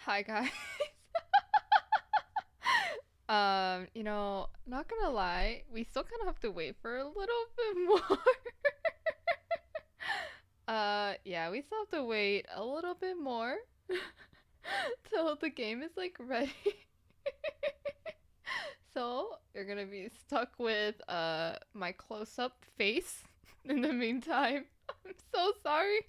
Hi guys. Not gonna lie, we still kind of have to wait for a little bit more. Yeah, we still have to wait a little bit more till the game is like ready. So you're gonna be stuck with my close-up face in the meantime. I'm so sorry.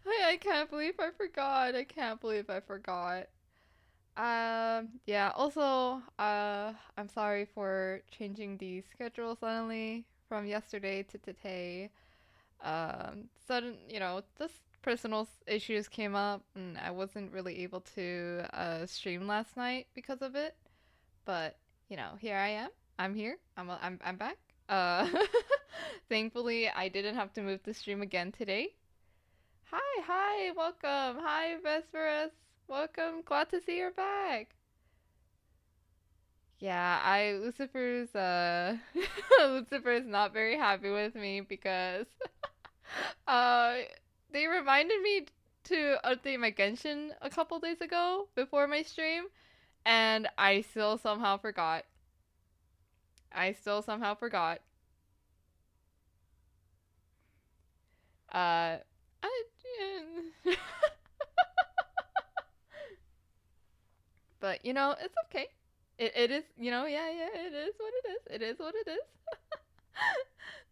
I can't believe I forgot. I can't believe I forgot. Yeah, also, I'm sorry for changing the schedule suddenly from yesterday to today. Just personal issues came up and I wasn't really able to stream last night because of it. But, here I am. I'm here. I'm back. Uh, Thankfully, I didn't have to move the stream again today. Hi, welcome. Hi, Vesperus. Welcome. Glad to see you're back. Yeah, I Lucifer's Lucifer's not very happy with me because uh they reminded me to update my Genshin a couple days ago before my stream and I still somehow forgot. I still somehow forgot. Uh I But it's okay. It is, yeah, it is what it is. It is what it is.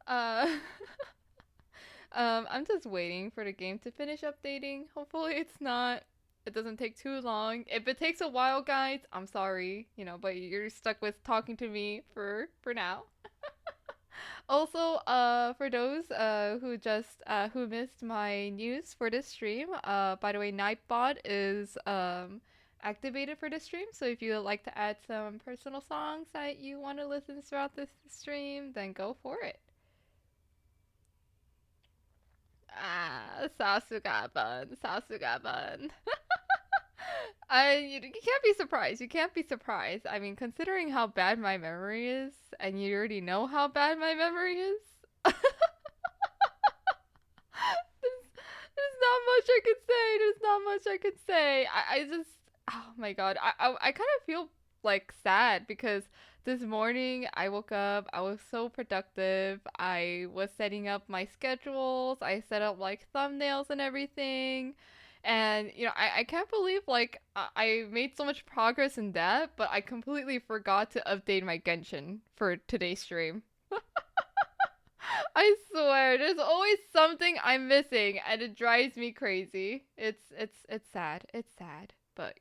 uh I'm just waiting for the game to finish updating. Hopefully it doesn't take too long. If it takes a while, guys, I'm sorry, but you're stuck with talking to me for now. Also, for those who missed my news for this stream, by the way, Nightbot is activated for this stream. So if you would like to add some personal songs that you want to listen throughout this stream, then go for it. Sasuga bun. You can't be surprised. You can't be surprised. I mean, considering how bad my memory is, and you already know how bad my memory is, there's not much I could say. There's not much I could say. I just, oh my god. I kind of feel like sad because this morning I woke up, I was so productive. I was setting up my schedules, I set up like thumbnails and everything. And I can't believe like I made so much progress in that, but I completely forgot to update my Genshin for today's stream. I swear, there's always something I'm missing, and it drives me crazy. It's sad. It's sad, but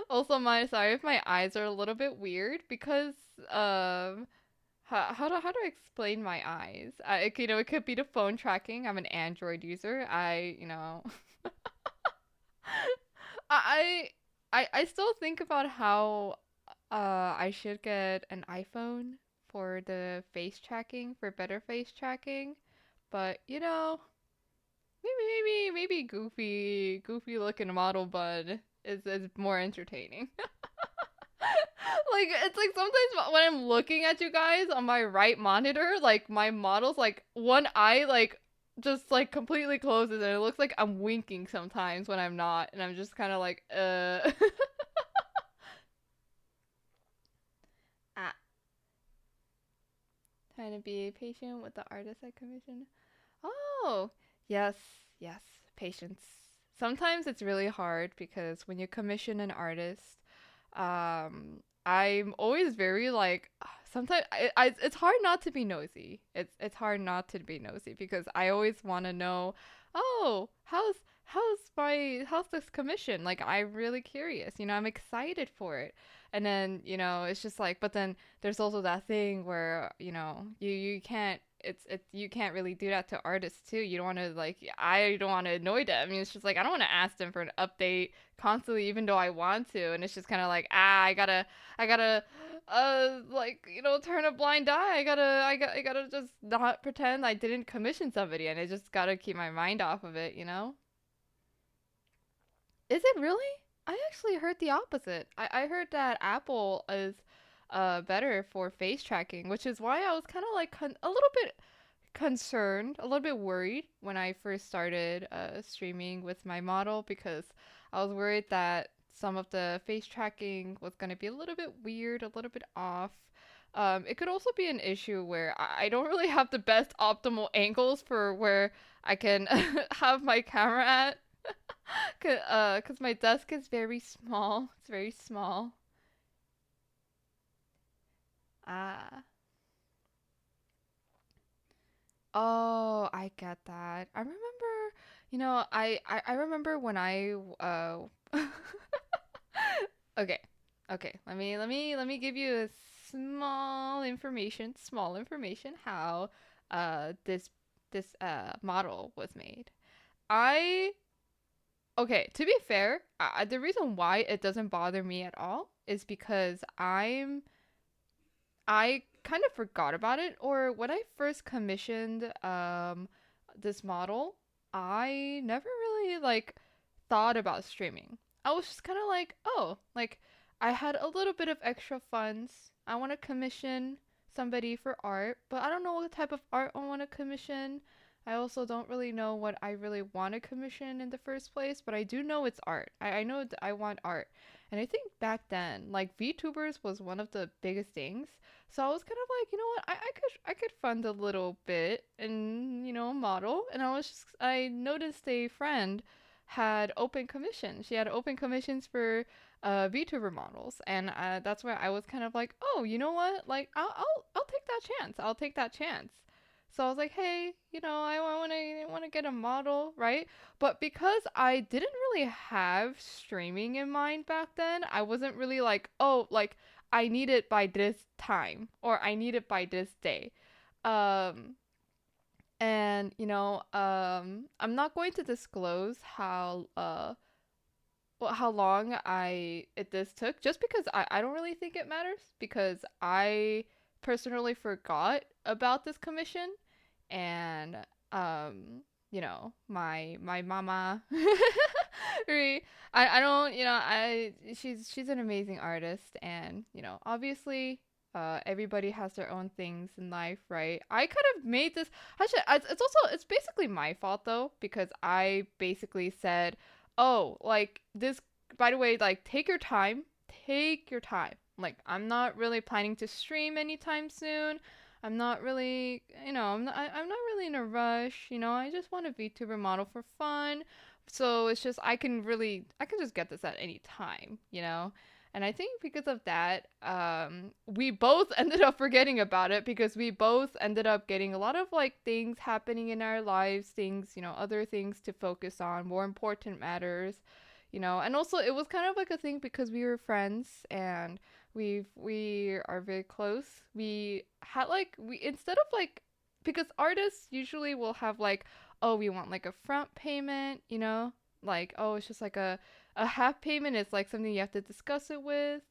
Also, sorry if my eyes are a little bit weird because how do I explain my eyes? It could be the phone tracking. I'm an Android user. I I still think about how I should get an iPhone for the face tracking, for better face tracking. But maybe goofy looking model bud is more entertaining. Like it's like sometimes when I'm looking at you guys on my right monitor, like my model's like one eye like just like completely closes and it looks like I'm winking sometimes when I'm not, and I'm just kind of like ah, trying to be patient with the artist I commissioned. Oh, yes, yes, patience. Sometimes it's really hard because when you commission an artist, I'm always very like sometimes it's hard not to be nosy. It's hard not to be nosy because I always want to know, oh, how's this commission? Like I'm really curious. I'm excited for it. And then, it's just like, but then there's also that thing where, you can't you can't really do that to artists too. You don't want to like I don't want to annoy them. I mean, it's just like I don't want to ask them for an update constantly even though I want to, and it's just kind of like I gotta like turn a blind eye. I gotta just not pretend I didn't commission somebody, and I just gotta keep my mind off of it. Is it really? I actually heard the opposite. I heard that Apple is better for face tracking, which is why I was kind of like a little bit concerned, a little bit worried when I first started streaming with my model because I was worried that some of the face tracking was going to be a little bit weird, a little bit off. It could also be an issue where I don't really have the best optimal angles for where I can have my camera at. Cause my desk is very small. It's very small. Ah. Oh, I get that. I remember, I remember when okay. Okay. Let me give you a small information how this model was made. I Okay, to be fair, the reason why it doesn't bother me at all is because I kind of forgot about it, or when I first commissioned this model, I never really like thought about streaming. I was just kind of like, oh, like I had a little bit of extra funds. I want to commission somebody for art, but I don't know what type of art I want to commission. I also don't really know what I really want to commission in the first place, but I do know it's art. I know I want art. And I think back then, like VTubers was one of the biggest things. So I was kind of like, you know what, I could fund a little bit and model. And I noticed a friend had open commissions. She had open commissions for VTuber models, and that's where I was kind of like, oh, you know what, like I'll take that chance. I'll take that chance. So I was like, hey, I want to get a model, right? But because I didn't really have streaming in mind back then, I wasn't really like, oh, like I need it by this time or I need it by this day. Um, and I'm not going to disclose how long I it this took just because I don't really think it matters because I personally forgot about this commission and my mama I don't I she's an amazing artist and obviously everybody has their own things in life, right? I kind of made this actually it's basically my fault though because I basically said, oh, like this, by the way, like take your time, like I'm not really planning to stream anytime soon. I'm not really, I'm not really in a rush. I just want a VTuber model for fun. So it's just, I can just get this at any time, And I think because of that, we both ended up forgetting about it because we both ended up getting a lot of like things happening in our lives, things, other things to focus on, more important matters, and also it was kind of like a thing because we were friends and we are very close. We had like we instead of like because artists usually will have like, oh, we want like a front payment, like, oh, it's just like a half payment is like something you have to discuss it with,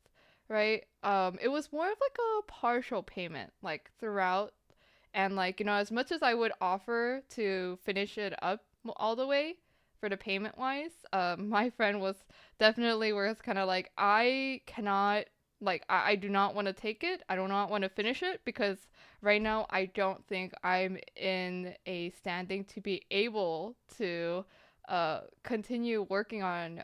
right? It was more of like a partial payment like throughout, and like, as much as I would offer to finish it up all the way for the payment wise, my friend was definitely where it's kind of like, I cannot, like, I do not want to take it. I do not want to finish it because right now I don't think I'm in a standing to be able to continue working on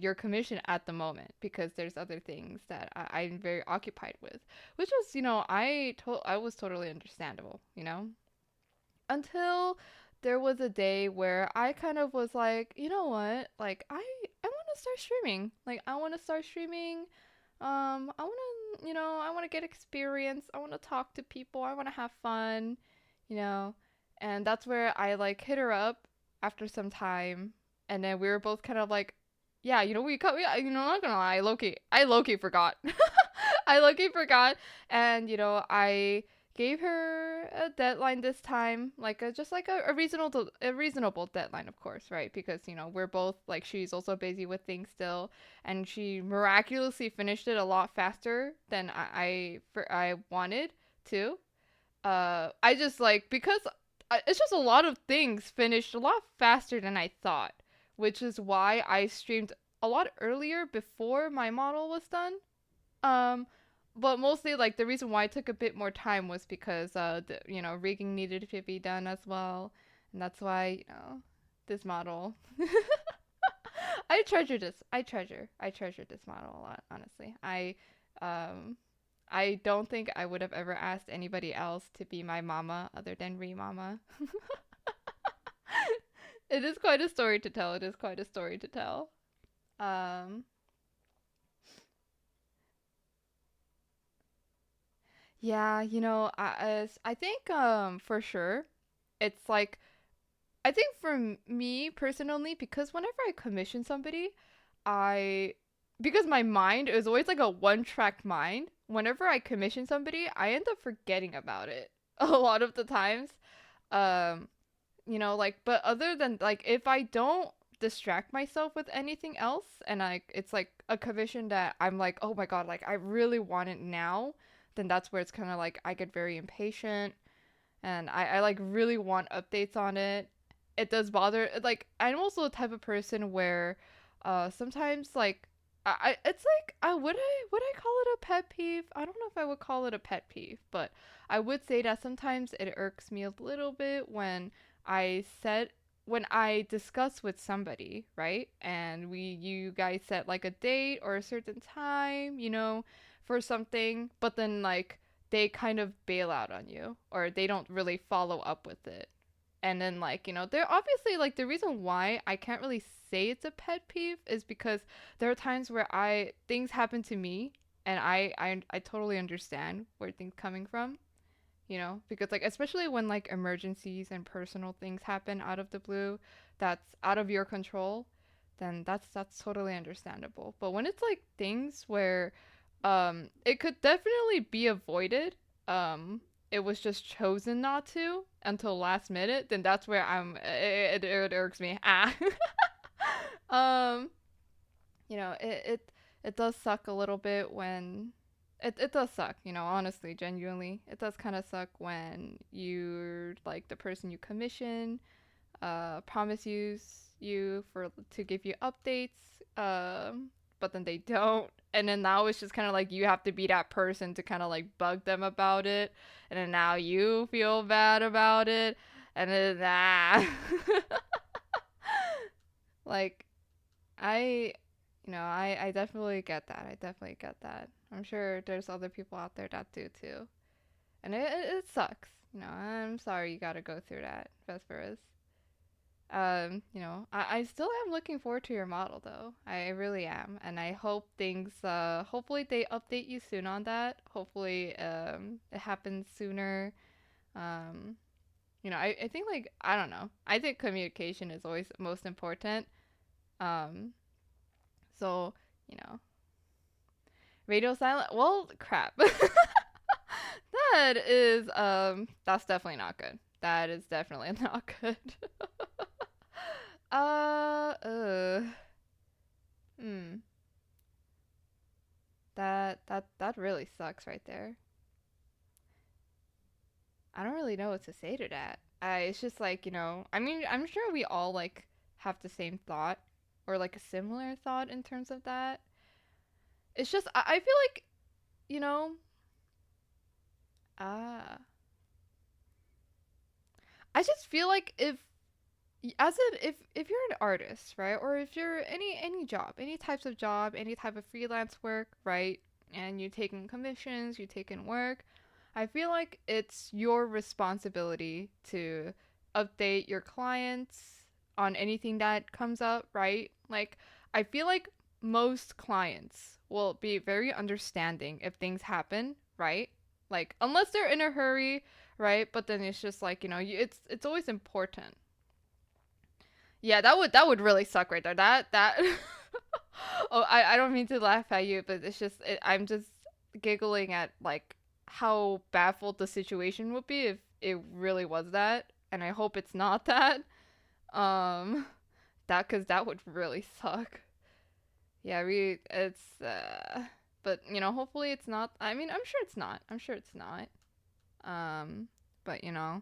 your commission at the moment because there's other things that I'm very occupied with, which was, I was totally understandable, until there was a day where I kind of was like, you know what, like I want to start streaming, like I want to start streaming. I want to, I want to get experience. I want to talk to people. I want to have fun, you know. And that's where I like hit her up after some time, and then we were both kind of like, yeah, we cut. Yeah, not gonna lie, I Loki forgot. I Loki forgot, and I gave her a deadline this time, like just like a reasonable deadline, of course, right? Because we're both like she's also busy with things still, and she miraculously finished it a lot faster than I wanted to. I just like because it's just a lot of things finished a lot faster than I thought, which is why I streamed a lot earlier before my model was done. Um, but mostly like the reason why it took a bit more time was because rigging needed to be done as well, and that's why this model. I treasure this model a lot, honestly. Um I don't think I would have ever asked anybody else to be my mama other than Re Mama. It is quite a story to tell. It is quite a story to tell. Um yeah, I think for sure it's like I think for me personally, because whenever I commission somebody, I because my mind is always like a one-track mind. Whenever I commission somebody, I end up forgetting about it a lot of the times. Um, like, but other than like, if I don't distract myself with anything else, and it's like a commission that I'm like, oh my god, like I really want it now, then that's where it's kind of like I get very impatient and I like really want updates on it. It does bother like I'm also the type of person where sometimes like it's like would I call it a pet peeve? I don't know if I would call it a pet peeve, but I would say that sometimes it irks me a little bit when I set when I discuss with somebody, right? And you guys set like a date or a certain time, for something, but then like they kind of bail out on you or they don't really follow up with it. And then like, they're obviously like the reason why I can't really say it's a pet peeve is because there are times where I things happen to me and I totally understand where things coming from, because like especially when like emergencies and personal things happen out of the blue that's out of your control, then that's totally understandable. But when it's like things where it could definitely be avoided, it was just chosen not to until last minute, then that's where it irks me. um it does suck a little bit when it does suck, honestly, genuinely. It does kind of suck when you're like the person you commission promise you for to give you updates, but then they don't. And then now it's just kind of like you have to be that person to kind of like bug them about it, and then now you feel bad about it, and then like I definitely get that. I definitely get that. I'm sure there's other people out there that do too, and it sucks. I'm sorry you gotta go through that, Vesperus. I still am looking forward to your model though. I really am. And I hope hopefully they update you soon on that. Hopefully, it happens sooner. Um, I think like, I don't know. I think communication is always most important. Um, so, you know, radio silent, well, crap. That's definitely not good. That is definitely not good. Uh, uh, hmm. That really sucks right there. I don't really know what to say to that. It's just like, I mean, I'm sure we all like have the same thought or like a similar thought in terms of that. It's just I feel like, you know, ah, I just feel like if you're an artist, right, or if you're any job, any types of job, any type of freelance work, right, and you're taking commissions, you're taking work, I feel like it's your responsibility to update your clients on anything that comes up, right? Like I feel like most clients will be very understanding if things happen, right? Like unless they're in a hurry, right? But then it's just like, it's always important. Yeah, that would really suck right there. That Oh, I don't mean to laugh at you, but I'm just giggling at like how baffled the situation would be if it really was that, and I hope it's not that. Um, that cuz that would really suck. Yeah, it's but hopefully it's not. I mean, I'm sure it's not. I'm sure it's not. Um, but I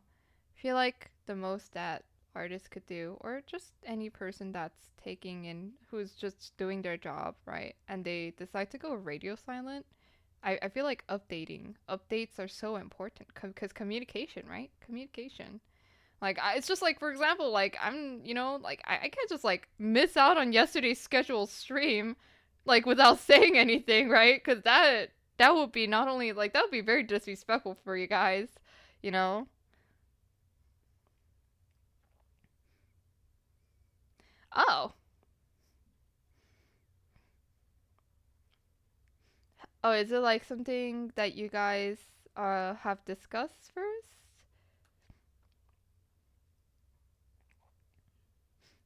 feel like the most that artists could do, or just any person that's taking in, who's just doing their job, right? And they decide to go radio silent. I feel like updates are so important because communication, right? Communication. Like it's just like for example, like I'm like I can't just like miss out on yesterday's scheduled stream, like without saying anything, right? Because that would be not only like that would be very disrespectful for you guys, you know. Oh, oh, is it like something that you guys have discussed first?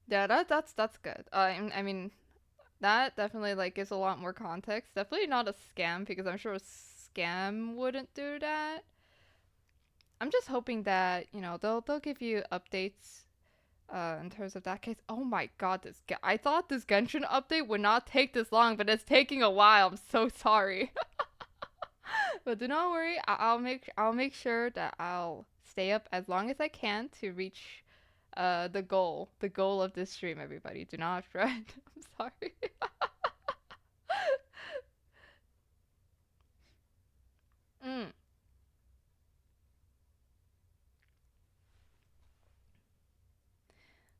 Yeah, that's good. I mean that definitely like gives a lot more context. Definitely not a scam because I'm sure a scam wouldn't do that. I'm just hoping that they'll give you updates in terms of that case. Oh my god, I thought this Genshin update would not take this long, but it's taking a while. I'm so sorry. But do not worry. I'll make sure that I'll stay up as long as I can to reach the goal of this stream. Everybody, do not fret. I'm sorry. Mm.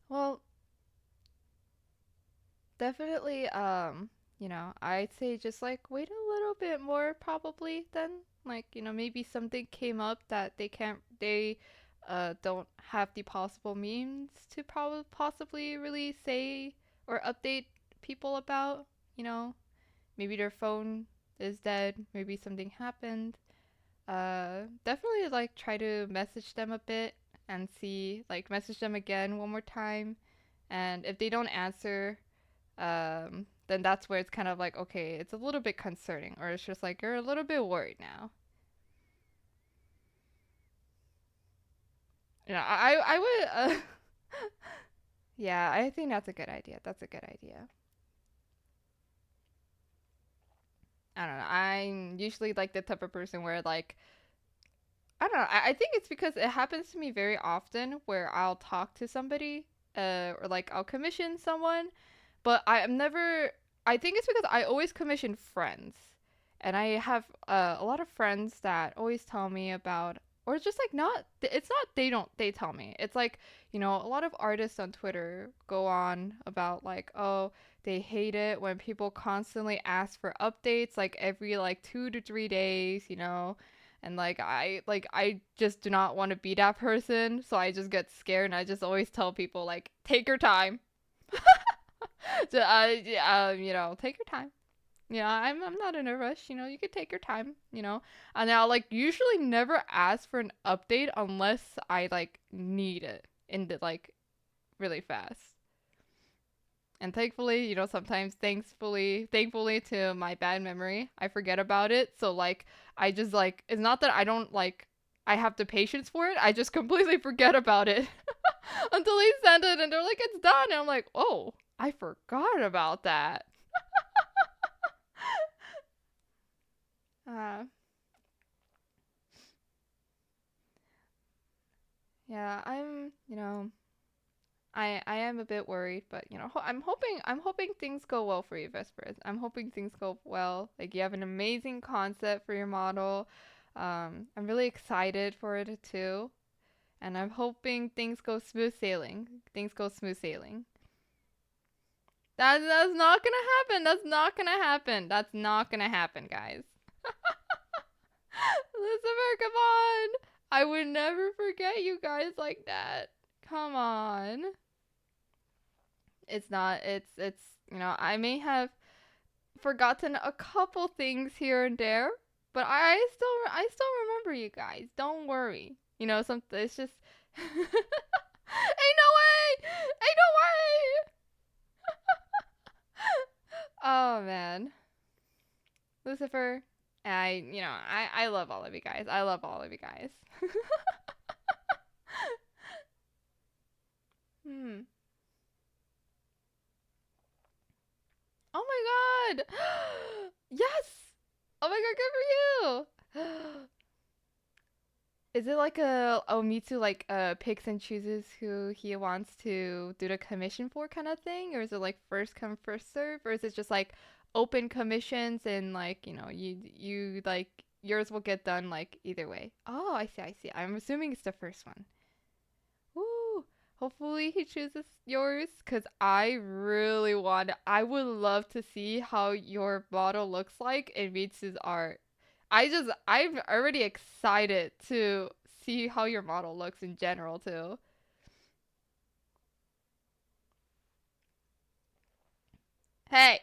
Well, definitely, I'd say just like wait a little bit more probably then. Like, maybe something came up that they don't have the possible means to probably possibly really say or update people about, you know. Maybe their phone is dead, maybe something happened. Definitely like try to message them a bit and see like message them again one more time. And if they don't answer, then that's where it's kind of like, okay, it's a little bit concerning, or it's just like you're a little bit worried now. I would, yeah, I think that's a good idea. That's a good idea. I don't know. I'm usually like the type of person where like, I don't know. I think it's because it happens to me very often where I'll talk to somebody, or like I'll commission someone, but I'm never. I think it's because I always commission friends, and I have a lot of friends that always tell me about, or it's just like not. It's not they don't they tell me. It's like a lot of artists on Twitter go on about like, oh, they hate it when people constantly ask for updates like every like 2 to 3 days, and like I just do not want to be that person, so I just get scared and I just always tell people like take your time. Yeah, take your time. Yeah, I'm not in a rush. You could take your time. And I'll like usually never ask for an update unless I like need it in the like really fast. And thankfully, sometimes thankfully to my bad memory, I forget about it. So like I just like it's not that I don't like I have the patience for it. I just completely forget about it until they send it and they're like it's done. And I'm like, "Oh, I forgot about that." Uh yeah, I am a bit worried, but I'm hoping things go well for you, Vespers. I'm hoping things go well. Like you have an amazing concept for your model. I'm really excited for it too, and I'm hoping things go smooth sailing. Things go smooth sailing. That's not gonna happen. That's not gonna happen. That's not gonna happen, guys. Lucifer, come on. I would never forget you guys like that. Come on. It's not. It's. I may have forgotten a couple things here and there, but I still remember you guys. Don't worry. Something. It's just. Ain't no way. Ain't no way. Oh man, Lucifer. I love all of you guys. I love all of you guys. Hmm. Oh my god. Yes. Oh my god, good for you. Is it like Mitsu like picks and chooses who he wants to do the commission for kind of thing, or is it like first come first serve, or is it just like open commissions, and like, you like yours will get done like either way. Oh, I see, I see. I'm assuming it's the first one. Woo! Hopefully he chooses yours, because I would love to see how your model looks like in Mitsu's art. I'm already excited to see how your model looks in general too. Hey,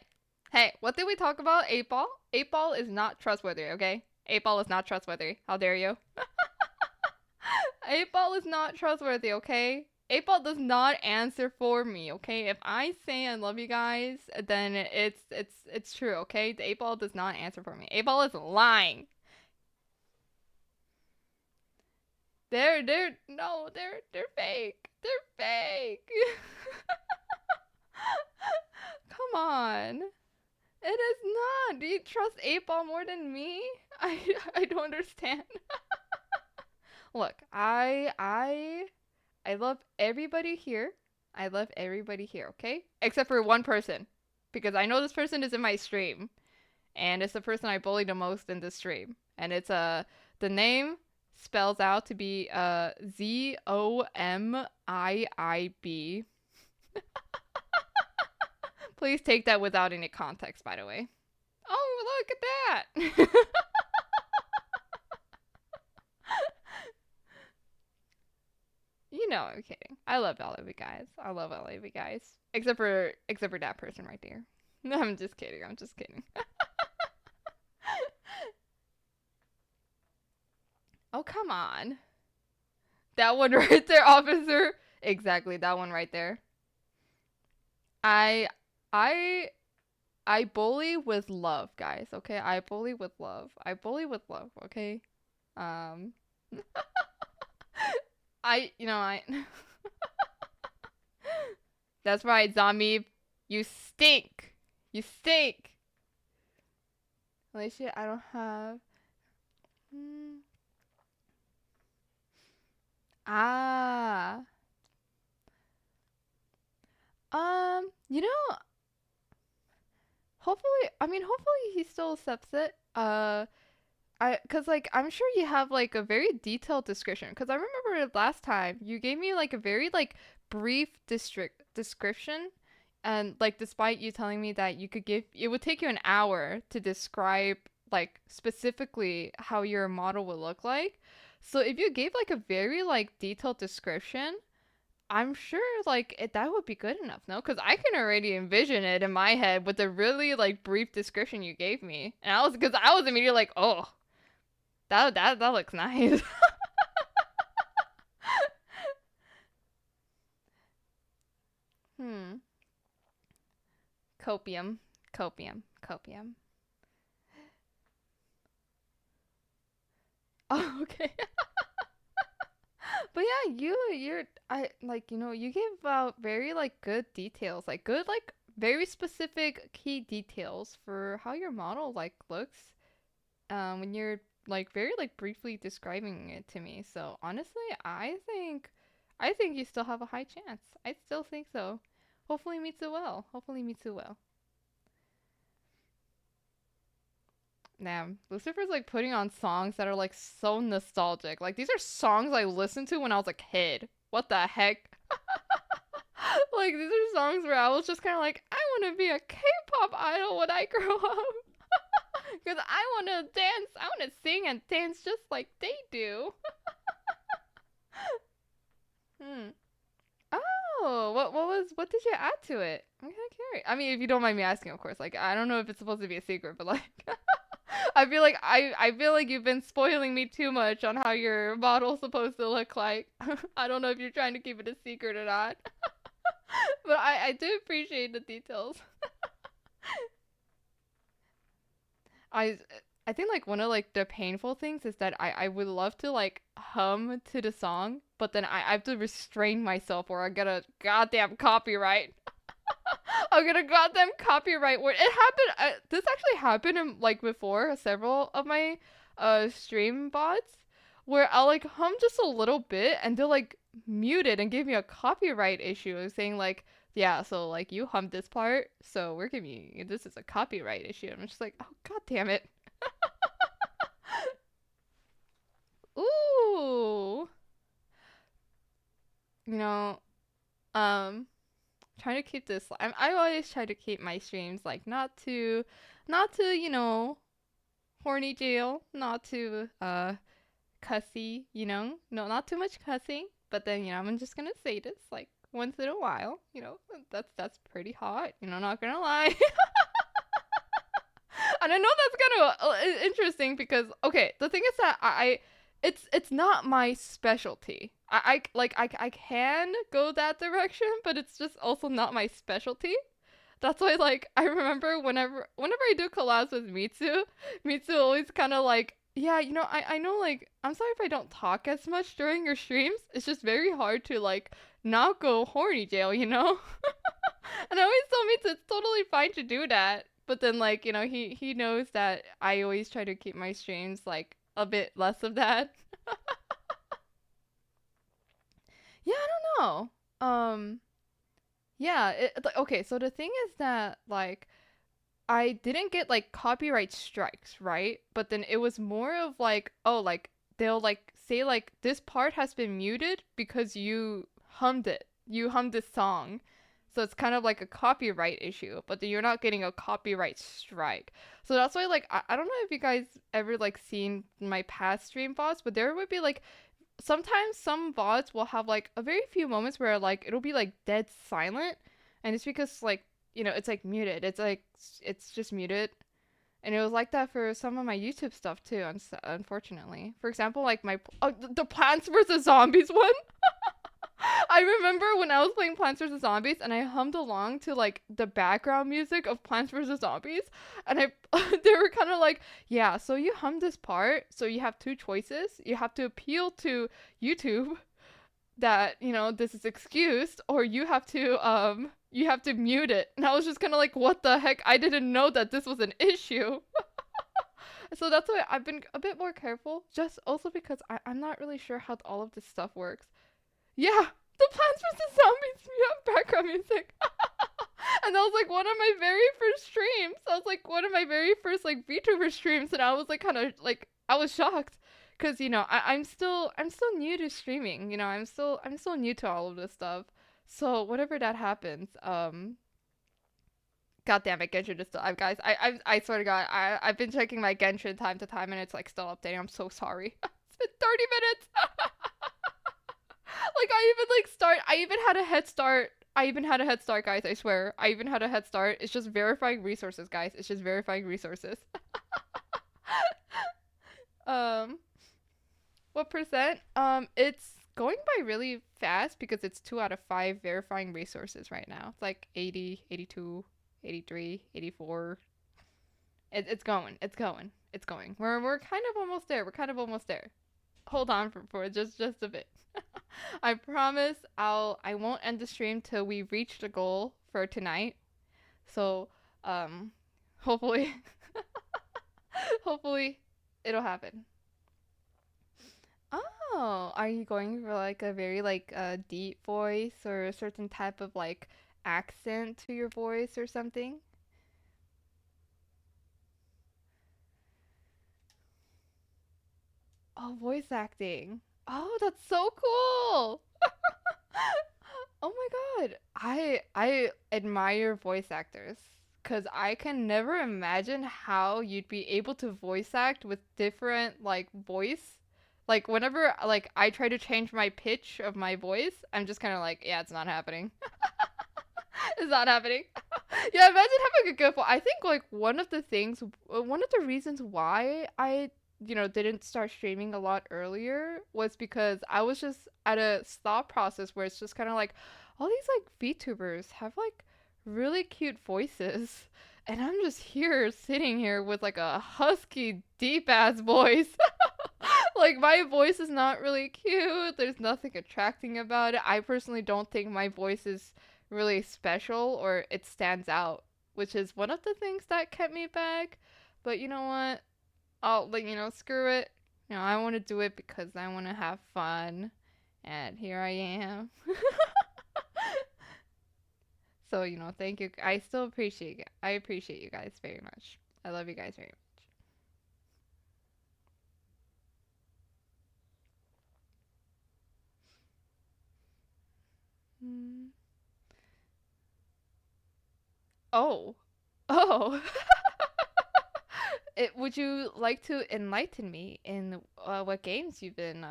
hey, what did we talk about? 8 ball? 8 ball is not trustworthy, okay? 8 ball is not trustworthy. How dare you? 8 ball is not trustworthy, okay? 8 ball does not answer for me, okay? If I say I love you guys, then it's true, okay? The 8 ball does not answer for me. 8 ball is lying. They're fake. They're fake. Come on. It is not. Do you trust 8 ball more than me? I don't understand. Look, I love everybody here. I love everybody here, okay? Except for one person. Because I know this person is in my stream. And it's the person I bully the most in the stream. And it's the name spells out to be ZOMIIB. Please take that without any context, by the way. Oh, look at that. You know I'm kidding. I love all of you guys. I love all of you guys. Except for that person right there. No, I'm just kidding. I'm just kidding. Oh, come on. That one right there, officer. Exactly, that one right there. I I I bully with love, guys. Okay? I bully with love. I bully with love, okay? Um I That's right, zombie. You stink. You stink. Alicia, I don't have. Hmm. Ah. You know, hopefully he still accepts it. Cause like I'm sure you have like a very detailed description. Cause I remember last time you gave me like a very like brief district description, and like despite you telling me that it would take you an hour to describe like specifically how your model would look like. So if you gave like a very like detailed description, I'm sure that would be good enough, no? Because I can already envision it in my head with the really like brief description you gave me, and because I was immediately like, oh, that looks nice. Hmm. Copium, copium, copium. Oh, okay. But yeah, you give out very like good details, like good like very specific key details for how your model like looks. When you're like very like briefly describing it to me. So honestly, I think you still have a high chance. I still think so. Hopefully meets it well. Hopefully meets it well. Damn, Lucifer's like putting on songs that are like so nostalgic. Like these are songs I listened to when I was a kid. What the heck? Like these are songs where I was just kind of like, I want to be a K-pop idol when I grow up. Because I want to dance. I want to sing and dance just like they do. Hmm. Oh, what did you add to it? I'm kind of curious. I mean, if you don't mind me asking, of course. Like, I don't know if it's supposed to be a secret, but like, I feel like you've been spoiling me too much on how your model's supposed to look like. I don't know if you're trying to keep it a secret or not. But I do appreciate the details. I I think like one of like the painful things is that I would love to like hum to the song, but then I have to restrain myself or I get a goddamn copyright. I'll get a goddamn copyright word. It happened. This actually happened in, like before several of my stream bots, where I'll like hum just a little bit and they'll like mute it and give me a copyright issue saying like yeah, so like you hummed this part, so we're giving you this is a copyright issue. I'm just like, oh god damn it. Ooh, you know, um, trying to keep this. I always try to keep my streams like not to horny jail, not too cussy, no, not too much cussing. But then I'm just gonna say this like once in a while, that's pretty hot, not gonna lie. And I know that's kind of interesting because okay, the thing is that it's not my specialty. I can go that direction, but it's just also not my specialty. That's why like I remember whenever I do collabs with Mitsu always kind of like, yeah, I know like I'm sorry if I don't talk as much during your streams. It's just very hard to like not go horny jail, And I always tell Mitsu it's totally fine to do that. But then like, he knows that I always try to keep my streams like a bit less of that. Yeah, I don't know. Yeah, okay, so the thing is that like I didn't get like copyright strikes, right? But then it was more of like, oh, like they'll like say like this part has been muted because you hummed it. You hummed this song. So it's kind of like a copyright issue, but then you're not getting a copyright strike. So that's why like I don't know if you guys ever like seen my past stream VODs, but there would be like sometimes some VODs will have like a very few moments where like it'll be like dead silent, and it's because like it's like muted. It's like it's just muted. And it was like that for some of my YouTube stuff too, unfortunately. For example, like the Plants vs Zombies one. I remember when I was playing Plants vs Zombies and I hummed along to like the background music of Plants vs Zombies, and they were kind of like, yeah, so you hummed this part, so you have two choices. You have to appeal to YouTube that this is excused, or you have to mute it. And I was just kind of like, what the heck? I didn't know that this was an issue. So that's why I've been a bit more careful, just also because I'm not really sure how all of this stuff works. Yeah, the Plants vs Zombies background music. And that was like one of my very first streams. That was like one of my very first like VTuber streams, and I was like kind of like I was shocked because I'm still new to streaming. I'm still new to all of this stuff. So whatever that happens, God damn it, Genshin is still up, guys. I swear to God, I've been checking my Genshin time to time, and it's like still updating. I'm so sorry. It's been 30 minutes. Like I even had a head start. I even had a head start, guys. I swear. I even had a head start. It's just verifying resources, guys. It's just verifying resources. um, what percent? It's going by really fast because it's 2 out of 5 verifying resources right now. It's like 80, 82, 83, 84. It's going. It's going. It's going. We're kind of almost there. We're kind of almost there. Hold on for just a bit. I promise I won't end the stream till we reach the goal for tonight. So hopefully hopefully it'll happen. Oh, are you going for like a very like deep voice or a certain type of like accent to your voice or something? Oh, voice acting. Oh, that's so cool. Oh my God. I admire voice actors because I can never imagine how you'd be able to voice act with different like voice. Like whenever like I try to change my pitch of my voice, I'm just kind of like, yeah, it's not happening. It's not happening. Yeah, imagine having a good voice. I think like one of the reasons why I didn't start streaming a lot earlier was because I was just at a thought process where it's just kind of like all these like VTubers have like really cute voices, and I'm just here sitting here with like a husky deep ass voice. Like my voice is not really cute. There's nothing attracting about it. I personally don't think my voice is really special or it stands out, which is one of the things that kept me back. But you know what? I'll like screw it. I want to do it because I want to have fun, and here I am. So, thank you. I still appreciate it. I appreciate you guys very much. I love you guys very much. Mm. Oh. Oh. Would you like to enlighten me in what games you've been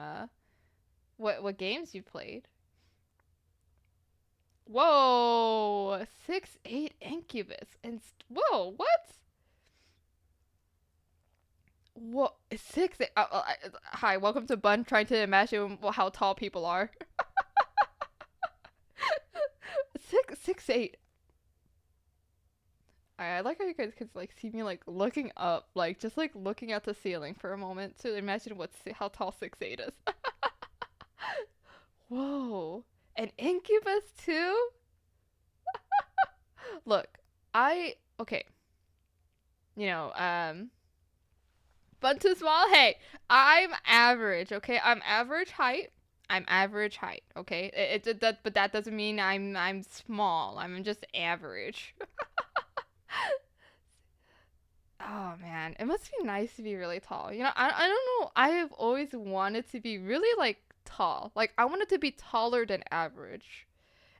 what games you've played? Whoa, 6'8" Incubus and whoa, what? What 6'8"? Hi, welcome to Bun. Trying to imagine how tall people are. 6'8". I like how you guys could like see me like looking up, like just like looking at the ceiling for a moment to imagine how tall 6'8" is. Whoa, an Incubus too? Look, okay, you know, but too small. Hey, I'm average. Okay, I'm average height. I'm average height. Okay, but that doesn't mean I'm small. I'm just average. Oh man, it must be nice to be really tall. I don't know. I have always wanted to be really like tall. Like I wanted to be taller than average.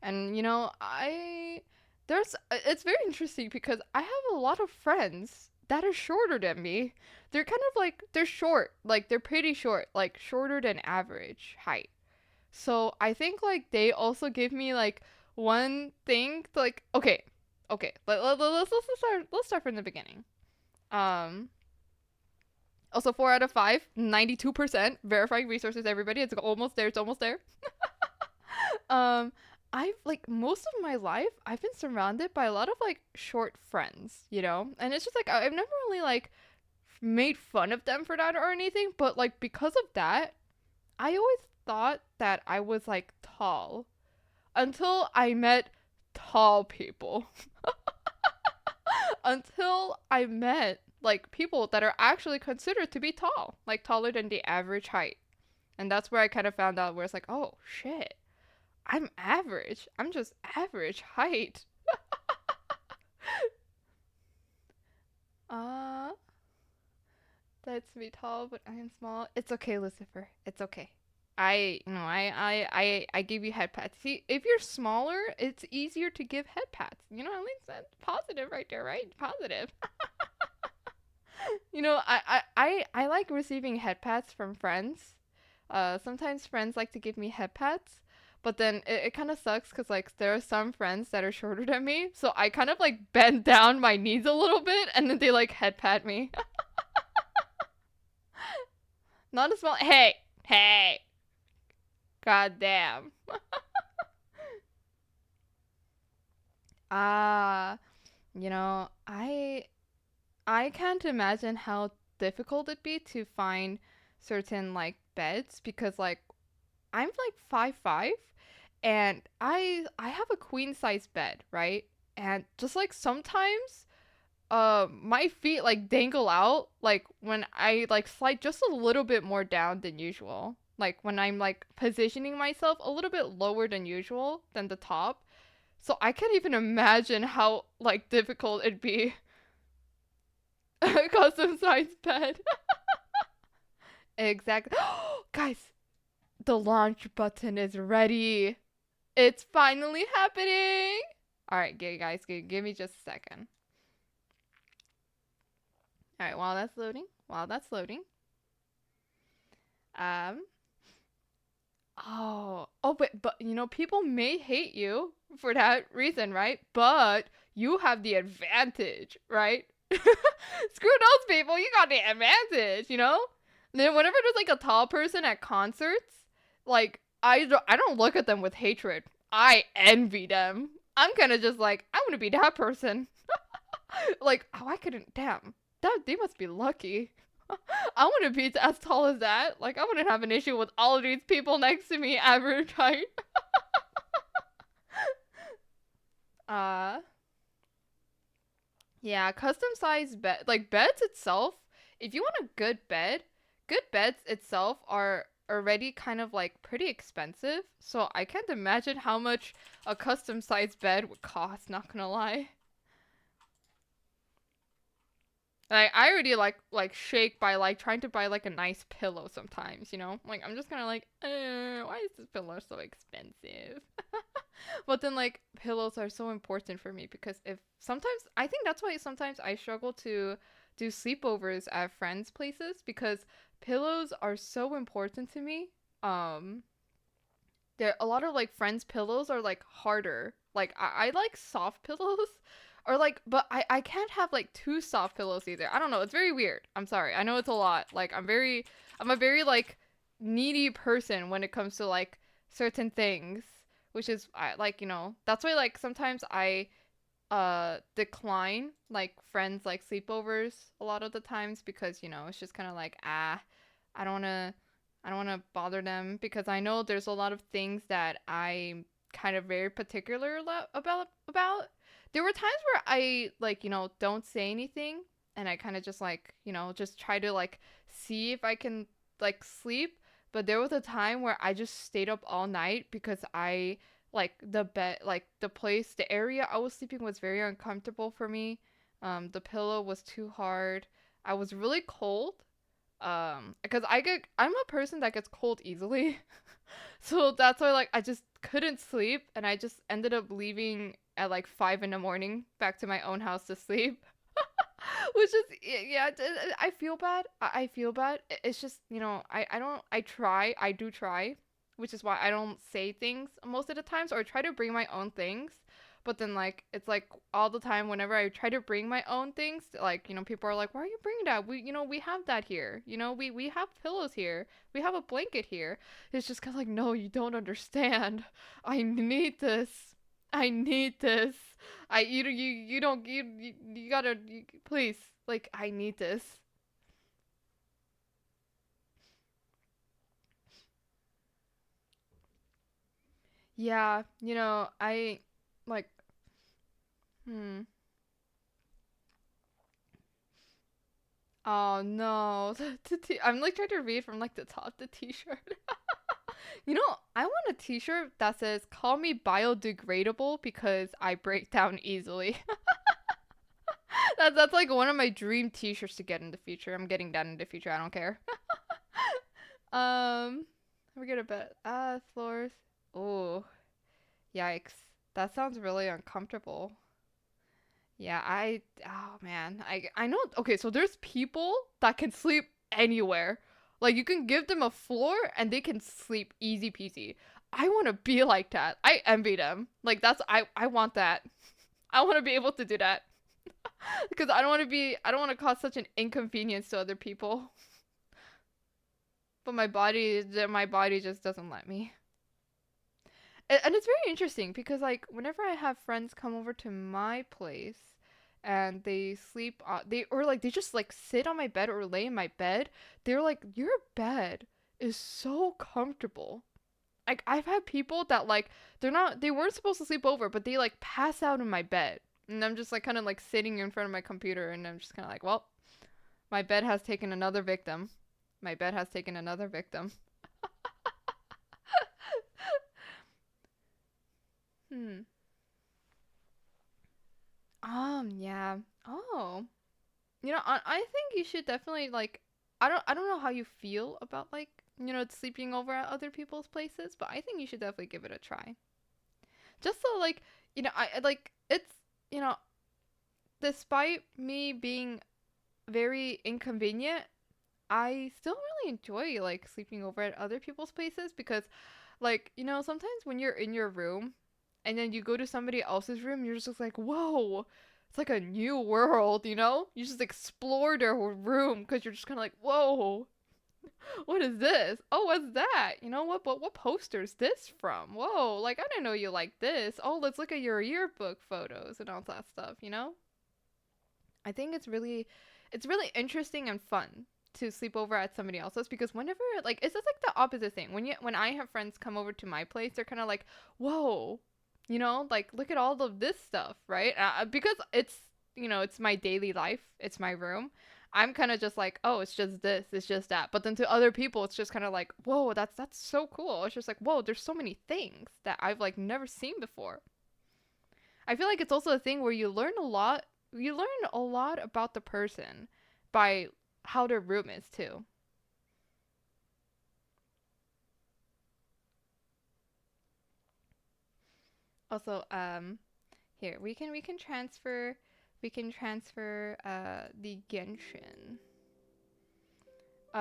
And I there's it's very interesting because I have a lot of friends that are shorter than me. They're kind of like they're short, like they're pretty short, like shorter than average height. So I think like they also give me like one thing to, like okay, let's start from the beginning. Um Also 4 out of 5, 92% verifying resources everybody. It's almost there. It's almost there. Um, I've like most of my life, I've been surrounded by a lot of like short friends, and it's just like I've never really like made fun of them for that or anything, but like because of that, I always thought that I was like tall until I met tall people. Until I met like people that are actually considered to be tall, like taller than the average height. And that's where I kind of found out where it's like, oh shit, I'm average. I'm just average height. Uh, that's me tall, but I am small. It's okay, Lucifer. It's okay. I give you head pats. See, if you're smaller, it's easier to give head pats. At least that's positive right there, right? Positive. I like receiving head pats from friends. Sometimes friends like to give me head pats, but then it kind of sucks because like there are some friends that are shorter than me, so I kind of like bend down my knees a little bit, and then they like head pat me. Not a small. Hey, hey, goddamn. Ah, I can't imagine how difficult it'd be to find certain like beds because like I'm like 5'5" and I have a queen size bed, right? And just like sometimes my feet like dangle out like when I like slide just a little bit more down than usual. Like when I'm like positioning myself a little bit lower than usual than the top. So I can't even imagine how like difficult it'd be a custom sized bed. Exactly. Guys, the launch button is ready. It's finally happening. All right, guys, give me just a second. All right, while that's loading. Um. But people may hate you for that reason, right? But you have the advantage, right? Screw those people. You got the advantage, Then whenever there's like a tall person at concerts, like I don't look at them with hatred. I envy them. I'm kind of just like I want to be that person. Like, oh, I couldn't. Damn, that they must be lucky. I want to be as tall as that. Like, I wouldn't have an issue with all of these people next to me, average height. uh, yeah, custom size bed, like beds itself. If you want a good bed, good beds itself are already kind of like pretty expensive. So I can't imagine how much a custom sized bed would cost, not gonna lie. Like I already like shake by like trying to buy like a nice pillow sometimes, you know? Like I'm just kind of like, why is this pillow so expensive? But then like pillows are so important for me because if sometimes I think that's why sometimes I struggle to do sleepovers at friends' places because pillows are so important to me. Um there a lot of like friends' pillows are like harder. Like I like soft pillows or like but I can't have like too soft pillows either. I don't know, it's very weird. I'm sorry. I know it's a lot. Like I'm a very like needy person when it comes to like certain things, which is like, you know, that's why like sometimes I decline like friends like sleepovers a lot of the times because, you know, it's just kind of like I don't want to I don't want to bother them because I know there's a lot of things that I'm kind of very particular about. There were times where I like, you know, don't say anything and I kind of just like, you know, just try to like see if I can like sleep, but there was a time where I just stayed up all night because I like the bed, like the place, the area I was sleeping was very uncomfortable for me. The pillow was too hard. I was really cold because I'm a person that gets cold easily. So that's why like I just couldn't sleep and I just ended up leaving at like 5 in the morning back to my own house to sleep. Which is yeah, I feel bad. I feel bad. It's just, you know, I don't I do try, which is why I don't say things most of the times or try to bring my own things. But then like it's like all the time whenever I try to bring my own things, like, you know, people are like, "Why are you bringing that? We, you know, we have that here. You know, we have pillows here. We have a blanket here." It's just kind of like, "No, you don't understand. I need this. I need this. You don't you gotta please, like I need this." Yeah, you know, I like hmm. Oh no. I'm like trying to read from like the top of the t-shirt. You know, I want a t-shirt that says call me biodegradable because I break down easily. That's like one of my dream t-shirts to get in the future. I'm getting that in the future. I don't care. um, forget about floors. Oh, yikes. That sounds really uncomfortable. Yeah, oh man. I know okay, so there's people that can sleep anywhere. Like you can give them a floor and they can sleep easy peasy. I want to be like that. I envy them. Like that's I want that. I want to be able to do that because I don't want to cause such an inconvenience to other people. But my body just doesn't let me. And it's very interesting because like whenever I have friends come over to my place and they sleep they or like they just like sit on my bed or lay in my bed, they're like your bed is so comfortable. Like I've had people that like they weren't supposed to sleep over, but they like pass out in my bed. And I'm just like kind of like sitting in front of my computer and I'm just kind of like, well, my bed has taken another victim. My bed has taken another victim. Hmm. Yeah. Oh. You know, I think you should definitely like I don't know how you feel about like, you know, sleeping over at other people's places, but I think you should definitely give it a try. Just so like, you know, I like it's, you know, despite me being very inconvenient, I still really enjoy like sleeping over at other people's places because like, you know, sometimes when you're in your room and then you go to somebody else's room, you're just like, whoa, it's like a new world, you know? You just explore their room because you're just kind of like, whoa, what is this? Oh, what's that? You know, what poster is this from? Whoa, like, I didn't know you like this. Oh, let's look at your yearbook photos and all that stuff, you know? I think it's really interesting and fun to sleep over at somebody else's because whenever like it's just like the opposite thing when I have friends come over to my place they're kind of like whoa, you know, like look at all of this stuff, right? Because it's, you know, it's my daily life, it's my room. I'm kind of just like, oh, it's just this, it's just that. But then to other people, it's just kind of like, whoa, that's so cool. It's just like, whoa, there's so many things that I've like never seen before. I feel like it's also a thing where you learn a lot. You learn a lot about the person by how their room is too. Also, here we can transfer the Genshin.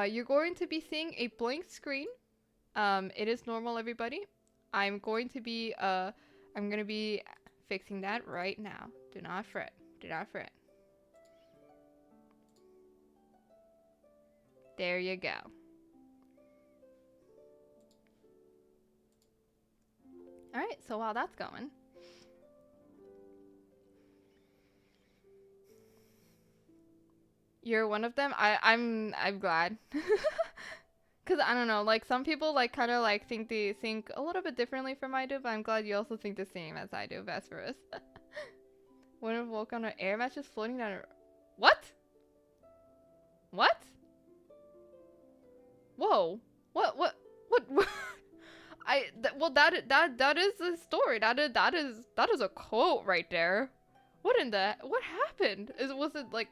You're going to be seeing a blank screen. It is normal, everybody. I'm gonna be fixing that right now. Do not fret. Do not fret. There you go. Alright, so while that's going, you're one of them. I'm glad. Cause I don't know, like some people like kind of like they think a little bit differently from I do, but I'm glad you also think the same as I do, Vesperus. When a woke on an air match is floating down. What? What? Whoa. What? Well that is the story. That is a quote right there. What happened? Was it like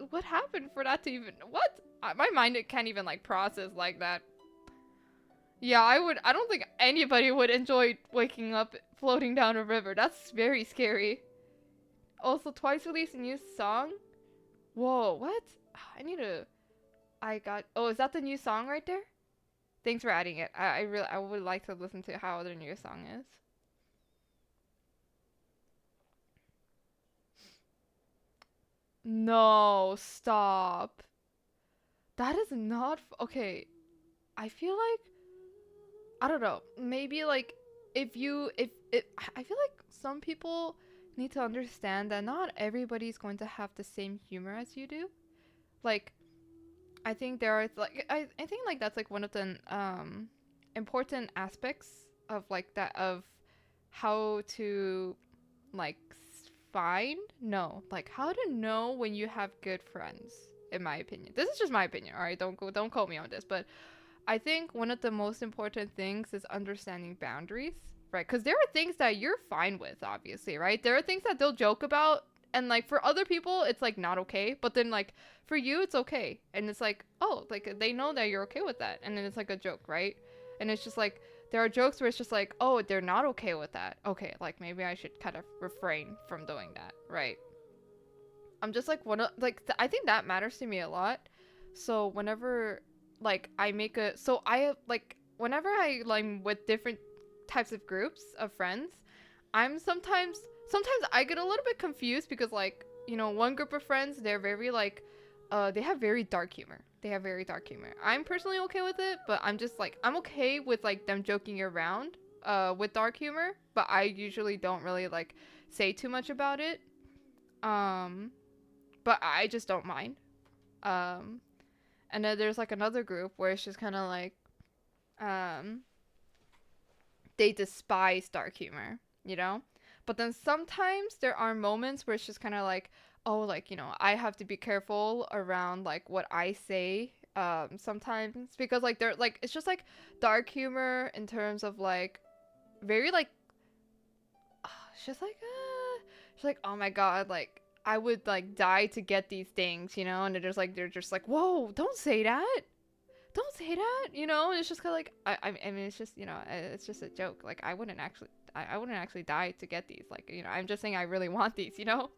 what happened for that to even what? My mind it can't even like process like that. Yeah, I don't think anybody would enjoy waking up floating down a river. That's very scary. Also, twice released a new song. Whoa, what? I need to. I got. Oh, is that the new song right there? Thanks for adding it. I would like to listen to how their new song is. No, stop. That is not okay. I feel like I don't know. Maybe like if I feel like some people need to understand that not everybody's going to have the same humor as you do. Like I think there are like I think like that's like one of the important aspects of like that of how to like find no like how to know when you have good friends in my opinion. This is just my opinion, all right? Don't quote me on this, but I think one of the most important things is understanding boundaries, right? Because there are things that you're fine with, obviously, right? There are things that they'll joke about, and like for other people, it's like not okay. But then like for you, it's okay, and it's like oh, like they know that you're okay with that, and then it's like a joke, right? And it's just like there are jokes where it's just like oh, they're not okay with that. Okay, like maybe I should kind of refrain from doing that, right? I'm just like I think that matters to me a lot. So whenever like I make a so I like whenever I like with different types of groups of friends, I'm sometimes I get a little bit confused because like, you know, one group of friends, they're very like they have very dark humor. They have very dark humor. I'm personally okay with it, but I'm just like I'm okay with like them joking around with dark humor, but I usually don't really like say too much about it. Um but I just don't mind. Um and then there's like another group where it's just kind of like um they despise dark humor, you know? But then sometimes there are moments where it's just kind of like, oh, like, you know, I have to be careful around like what I say sometimes because like they're like it's just like dark humor in terms of like very like it's just like it's like oh my god, like I would like die to get these things, you know? And they're just like, "Whoa, don't say that. Don't say that," you know? And it's just kind of like I mean it's just, you know, it's just a joke. Like I wouldn't actually die to get these. Like, you know, I'm just saying I really want these, you know?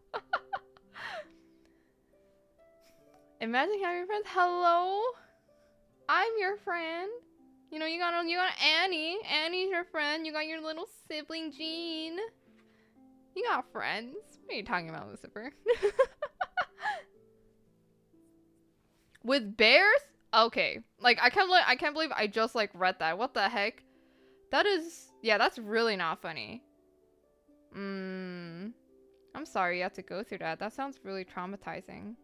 Imagine having friends. Hello, I'm your friend. You know, you got Annie. Annie's your friend. You got your little sibling Jean. You got friends. What are you talking about, Lucifer? With bears? Okay. Like I can't believe I just like read that. What the heck? That is yeah, that's really not funny. I'm sorry you had to go through that. That sounds really traumatizing.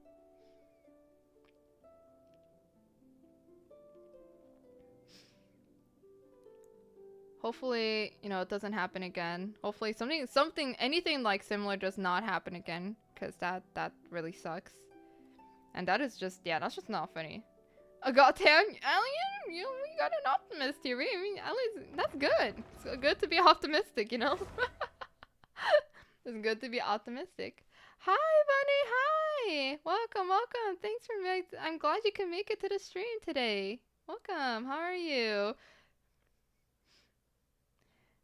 Hopefully, you know, it doesn't happen again. Hopefully anything like similar does not happen again, because that really sucks. And that is just, yeah, that's just not funny. Goddamn, Alien, we got an optimist here. I mean, Alien's, that's good. It's good to be optimistic, you know? It's good to be optimistic. Hi, Bunny, hi! Welcome, welcome. Thanks for I'm glad you can make it to the stream today. Welcome, how are you?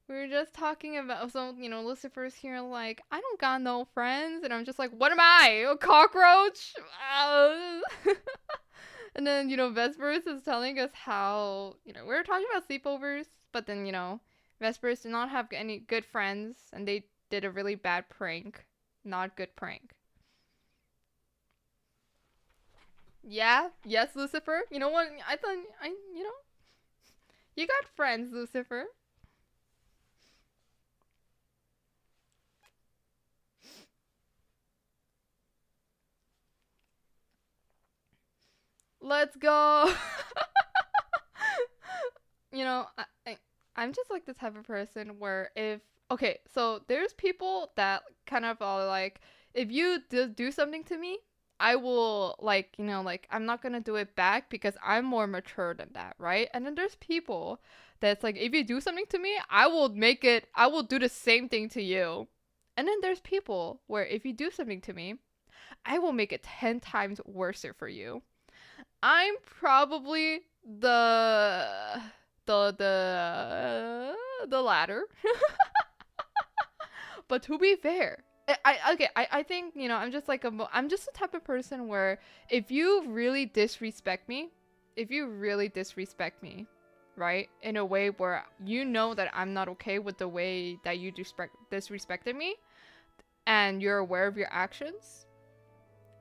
We were just talking about, so, you know, Lucifer's here like, I don't got no friends. And I'm just like, what am I? A cockroach? And then, you know, Vespers is telling us how, you know, we were talking about sleepovers, but then, you know, Vespers did not have any good friends, and they did a really bad prank. Not good prank. Yeah? Yes, Lucifer? You know what? I thought, you know, you got friends, Lucifer. Let's go. You know, I'm just like the type of person where if, okay, so there's people that kind of are like, if you do something to me, I will, like, you know, like, I'm not gonna do it back because I'm more mature than that, right? And then there's people that's like, if you do something to me, I will do the same thing to you. And then there's people where if you do something to me, I will make it 10 times worse for you. I'm probably the latter. But to be fair, I think, you know, I'm just like I'm just the type of person where if you really disrespect me, right, in a way where you know that I'm not okay with the way that you disrespected me, and you're aware of your actions,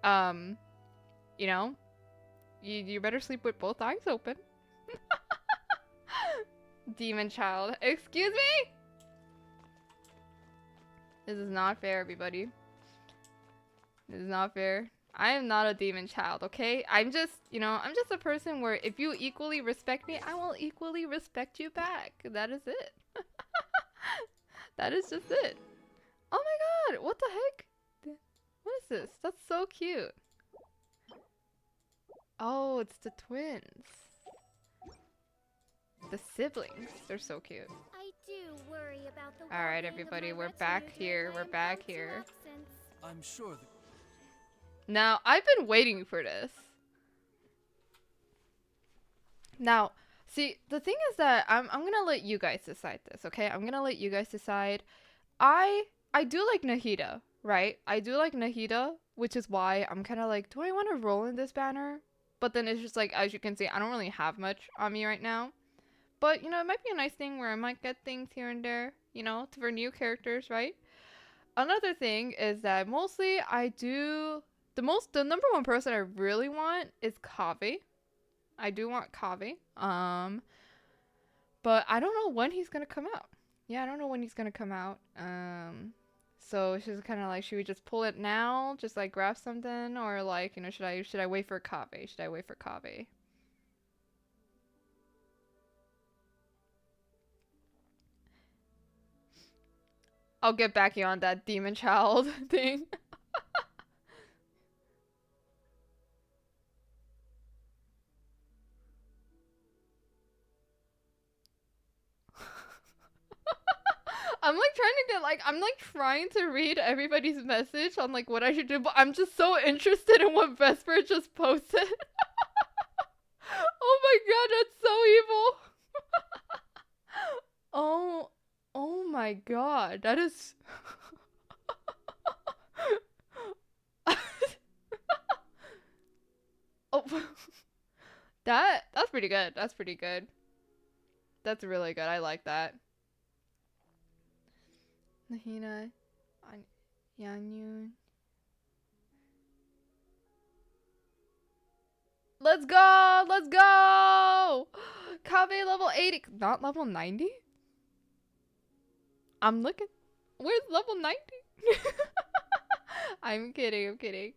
you know, you better sleep with both eyes open. Demon child. Excuse me? This is not fair, everybody. This is not fair. I am not a demon child, okay? I'm just, you know, I'm just a person where if you equally respect me, I will equally respect you back. That is it. That is just it. Oh my god, what the heck? What is this? That's so cute. Oh, it's the twins. The siblings. They're so cute. I do worry about the Alright, everybody, we're back here. We're back here. I'm sure that... Now, I've been waiting for this. Now, see, the thing is that I'm gonna let you guys decide this, okay? I'm gonna let you guys decide. I do like Nahida, right? I do like Nahida, which is why I'm kind of like, do I want to roll in this banner? But then it's just like, as you can see, I don't really have much on me right now. But, you know, it might be a nice thing where I might get things here and there, you know, for new characters, right? Another thing is that mostly I do... The number one person I really want is Kaveh. I do want Kaveh. But I don't know when he's gonna come out. Yeah, I don't know when he's gonna come out. So she's kind of like, should we just pull it now? Just like grab something? Or like, you know, should I wait for Kaveh? Should I wait for Kaveh? I'll get back you on that demon child thing. I'm like trying to get like, I'm like trying to read everybody's message on like what I should do, but I'm just so interested in what Vesper just posted. Oh my god, that's so evil. Oh my god, that is... Oh, that's pretty good. That's pretty good. That's really good. I like that. Nahina, Yanyun. Let's go! Let's go! Kaveh level 80. Not level 90? I'm looking. Where's level 90? I'm kidding. I'm kidding.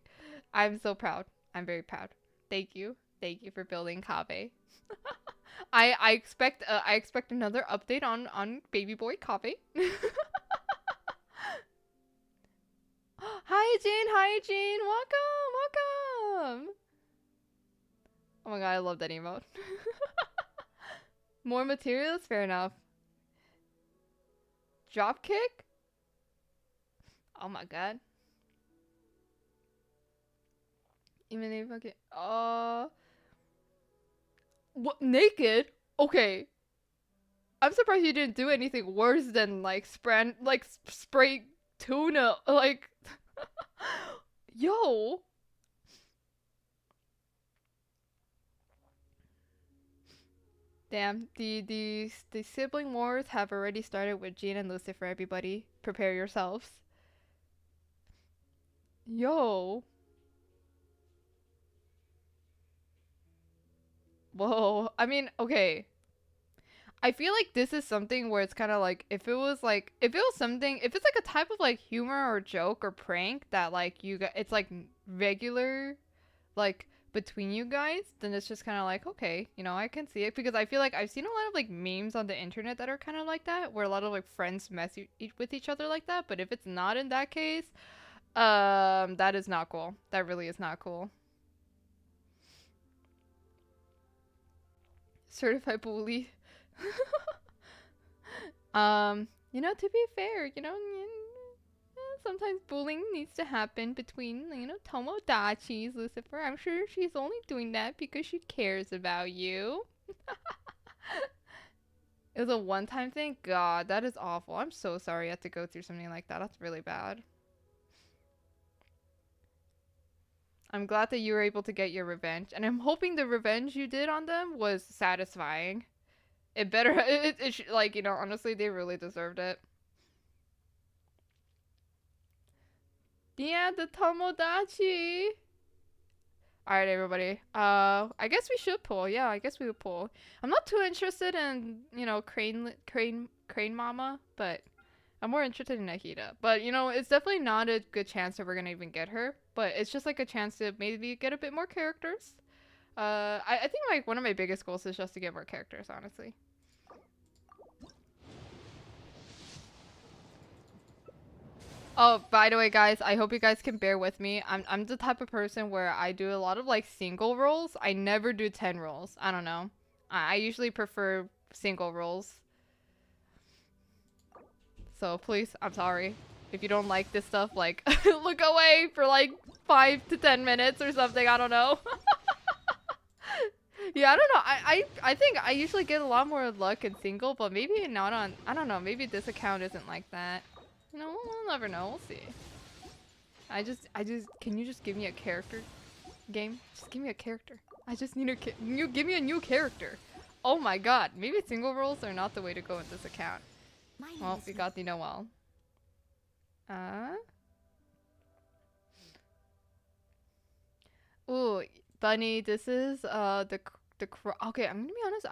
I'm so proud. I'm very proud. Thank you. Thank you for building Kaveh. I expect another update on baby boy Kaveh. Hi Jane, welcome. my god, I love that emote. More materials? Fair enough. Drop kick? Oh my god. Even if okay. What? Naked? Okay. I'm surprised you didn't do anything worse than like spray tuna. Like, yo. Damn, the sibling wars have already started with Jean and Lucifer. Everybody, prepare yourselves. Yo. Whoa. I mean, okay. I feel like this is something where it's kind of like if it was something, if it's like a type of like humor or joke or prank that like you got, it's like regular, like between you guys, then it's just kind of like, okay, you know, I can see it because I feel like I've seen a lot of like memes on the internet that are kind of like that, where a lot of like friends mess with each other like that. But if it's not in that case, that is not cool. That really is not cool. Certified bully. You know, to be fair, you know, sometimes bullying needs to happen between, you know, Tomodachi's Lucifer. I'm sure she's only doing that because she cares about you. It was a one-time thing? God, that is awful. I'm so sorry you had to go through something like that. That's really bad. I'm glad that you were able to get your revenge, and I'm hoping the revenge you did on them was satisfying. It better, like, you know, honestly, they really deserved it. Yeah, the Tomodachi. Alright, everybody. I guess we should pull. Yeah, I guess we would pull. I'm not too interested in, you know, Crane Mama, but I'm more interested in Nahida. But, you know, it's definitely not a good chance that we're gonna even get her. But it's just like a chance to maybe get a bit more characters. I think like one of my biggest goals is just to get more characters, honestly. Oh, by the way, guys, I hope you guys can bear with me. I'm the type of person where I do a lot of like single rolls. I never do 10 rolls. I don't know. I usually prefer single rolls. So please, I'm sorry. If you don't like this stuff, like, look away for like 5 to 10 minutes or something. I don't know. Yeah, I don't know. I think I usually get a lot more luck in single, but maybe not on, I don't know. Maybe this account isn't like that. You know, we'll never know. We'll see. Can you just give me a character game? Just give me a character. I just need you give me a new character. Oh my god. Maybe single rolls are not the way to go with this account. Well, we got the Noel. Ooh, Bunny, this is, okay, I'm gonna be honest,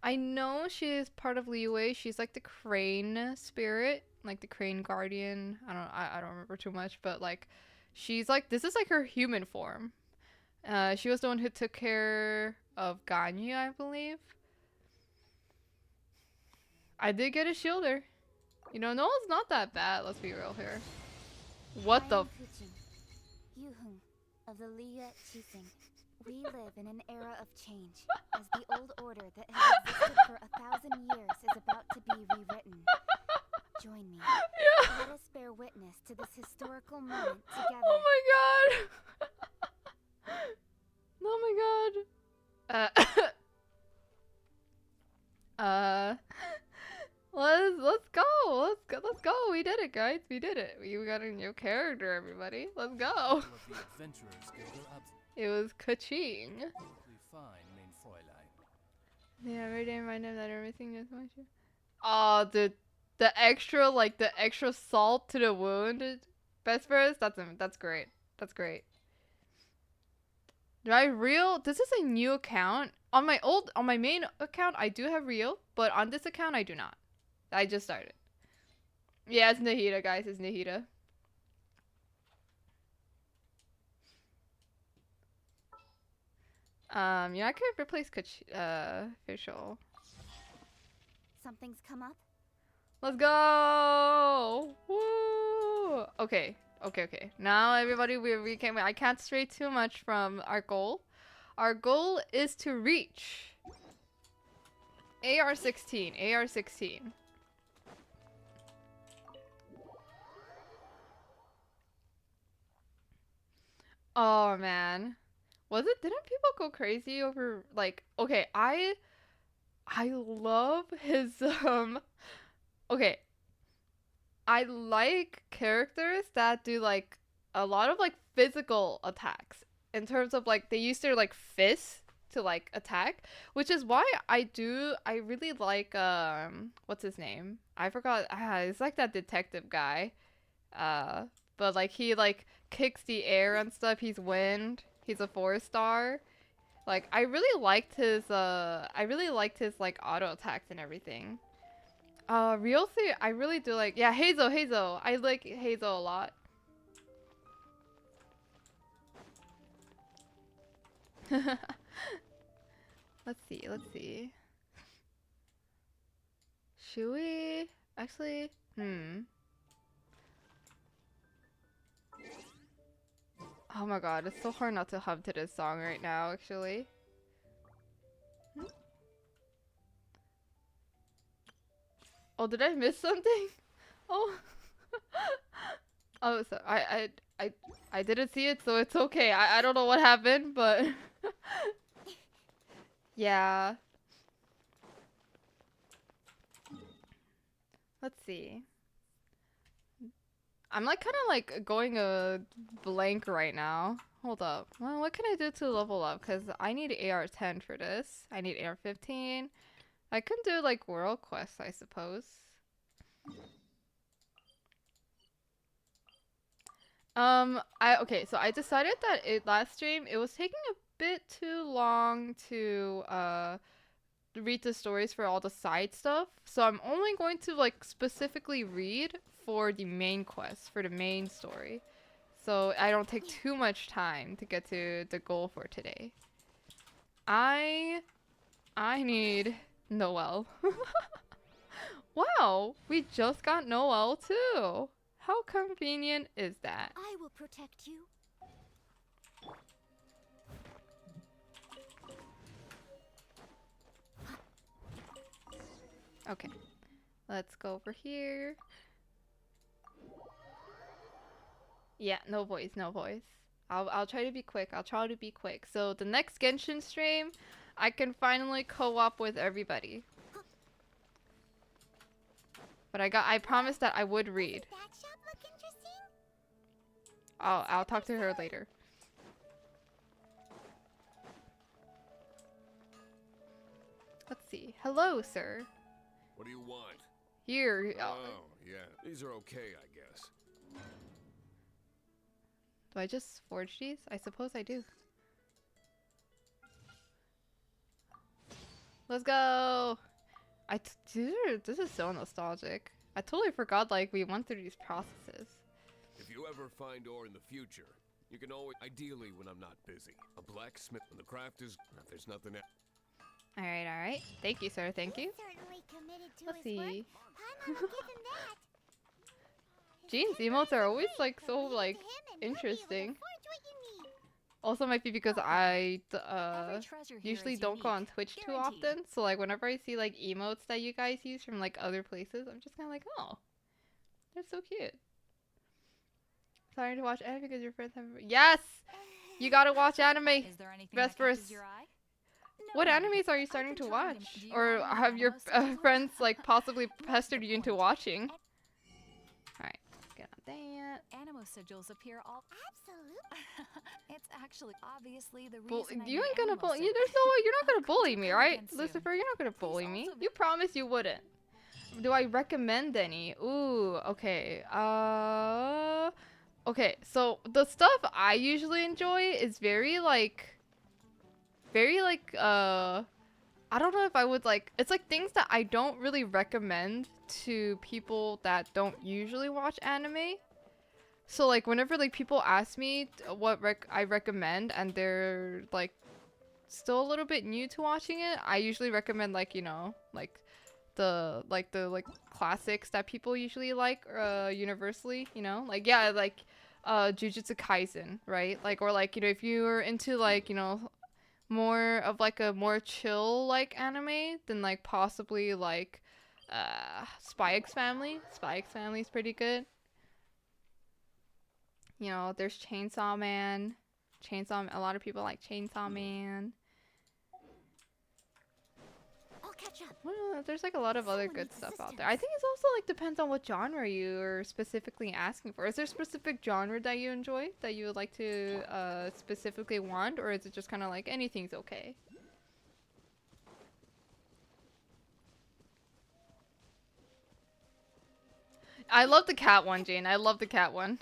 I know she is part of Liyue. She's like the crane spirit, like the crane guardian. I don't remember too much, but like, she's like, this is like her human form. She was the one who took care of Ganyu, I believe. I did get a shielder. You know, Noel's not that bad, let's be real here. What the Yuhun of the Liga Chising. We live in an era of change, as the old order that has existed for 1,000 years is about to be rewritten. Join me. Yeah. Let us bear witness to this historical moment together. Oh my god. Oh my god. Let's go. We did it, guys. We did it. We got a new character, everybody. Let's go. It was Kaching. Yeah, every day remind them that everything is my true. Oh, the extra salt to the wound. Vespers, that's great. That's great. Do I real? This is a new account. On my main account, I do have real, but on this account, I do not. I just started. Yeah, it's Nahida, guys. It's Nahida. Yeah, I could replace Fischl. Something's come up? Let's go! Woo! Okay. Now, everybody, I can't stray too much from our goal. Our goal is to reach AR16. AR16. Oh man. Was it? Didn't people go crazy over like okay, I love his okay. I like characters that do like a lot of like physical attacks in terms of like they use their like fists to like attack, which is why I really like what's his name? I forgot. It's like that detective guy. Uh but like he like kicks the air and stuff. He's wind. He's a 4-star. Like I really liked his like auto attacks and everything. Realty, I really do like. Yeah, Hazel. I like Hazel a lot. Let's see. Should we actually? Oh my god, it's so hard not to hum to this song right now, actually. Oh, did I miss something? Oh. Oh, so I didn't see it, so it's okay. I don't know what happened, but yeah. Let's see. I'm like kind of like going a blank right now. Hold up. Well, what can I do to level up? Because I need AR10 for this. I need AR15. I can do like world quests, I suppose. Okay, so I decided that last stream it was taking a bit too long to read the stories for all the side stuff. So I'm only going to like specifically read for the main quest, for the main story. So I don't take too much time to get to the goal for today. I need Noelle. Wow, we just got Noelle too. How convenient is that? I will protect you. Okay, let's go over here. Yeah, no voice. I'll try to be quick. So the next Genshin stream, I can finally co-op with everybody. But I promised that I would read. Does that shop look interesting? I'll talk to her later. Let's see. Hello, sir. What do you want? Here. Oh, yeah. These are okay, I guess. Do I just forge these? I suppose I do. Let's go! Dude, this is so nostalgic. I totally forgot like we went through these processes. If you ever find ore in the future, you can always, ideally when I'm not busy. A blacksmith when the craft is, if there's nothing else. Alright. Thank you, sir. Thank you. He's certainly committed to Let's his work. see. Paimon will give him that. Jean's emotes are always like so like interesting. Also might be because I usually don't go on Twitch too often, so like whenever I see like emotes that you guys use from like other places, I'm just kind of like, oh, they're so cute. Starting to watch anime because your friends have. Yes, you gotta watch anime. Is there anything Best that catches verse. your eye? What No, animes are you I've starting to been trying watch, do you or want have an your anime schedule? friends like possibly pestered you into watching? Alright, get on that. Animo sigils appear all. Absolutely. It's actually obviously the Well, reason. I you need ain't gonna animo bully. sigils. There's no way you're not gonna bully me, right, Against you. Lucifer? You're not gonna bully me. also You promised you wouldn't. Do I recommend any? Ooh, okay. Okay. So the stuff I usually enjoy is very like, I don't know if I would like. It's like things that I don't really recommend to people that don't usually watch anime. So like whenever like people ask me what I recommend and they're like still a little bit new to watching it, I usually recommend like, you know, like the classics that people usually like universally, you know? Like yeah, like Jujutsu Kaisen, right? Like or like, you know, if you're into like, you know, more of like a more chill like anime than like possibly like Spy X Family. Spy X Family is pretty good. You know, there's Chainsaw Man. A lot of people like Chainsaw Man. I'll catch up. Well, there's like a lot of other Someone good needs stuff out assistance. there. I think it's also like depends on what genre you're specifically asking for. Is there a specific genre that you enjoy that you would like to specifically want, or is it just kind of like anything's okay? I love the cat one, Jane. I love the cat one.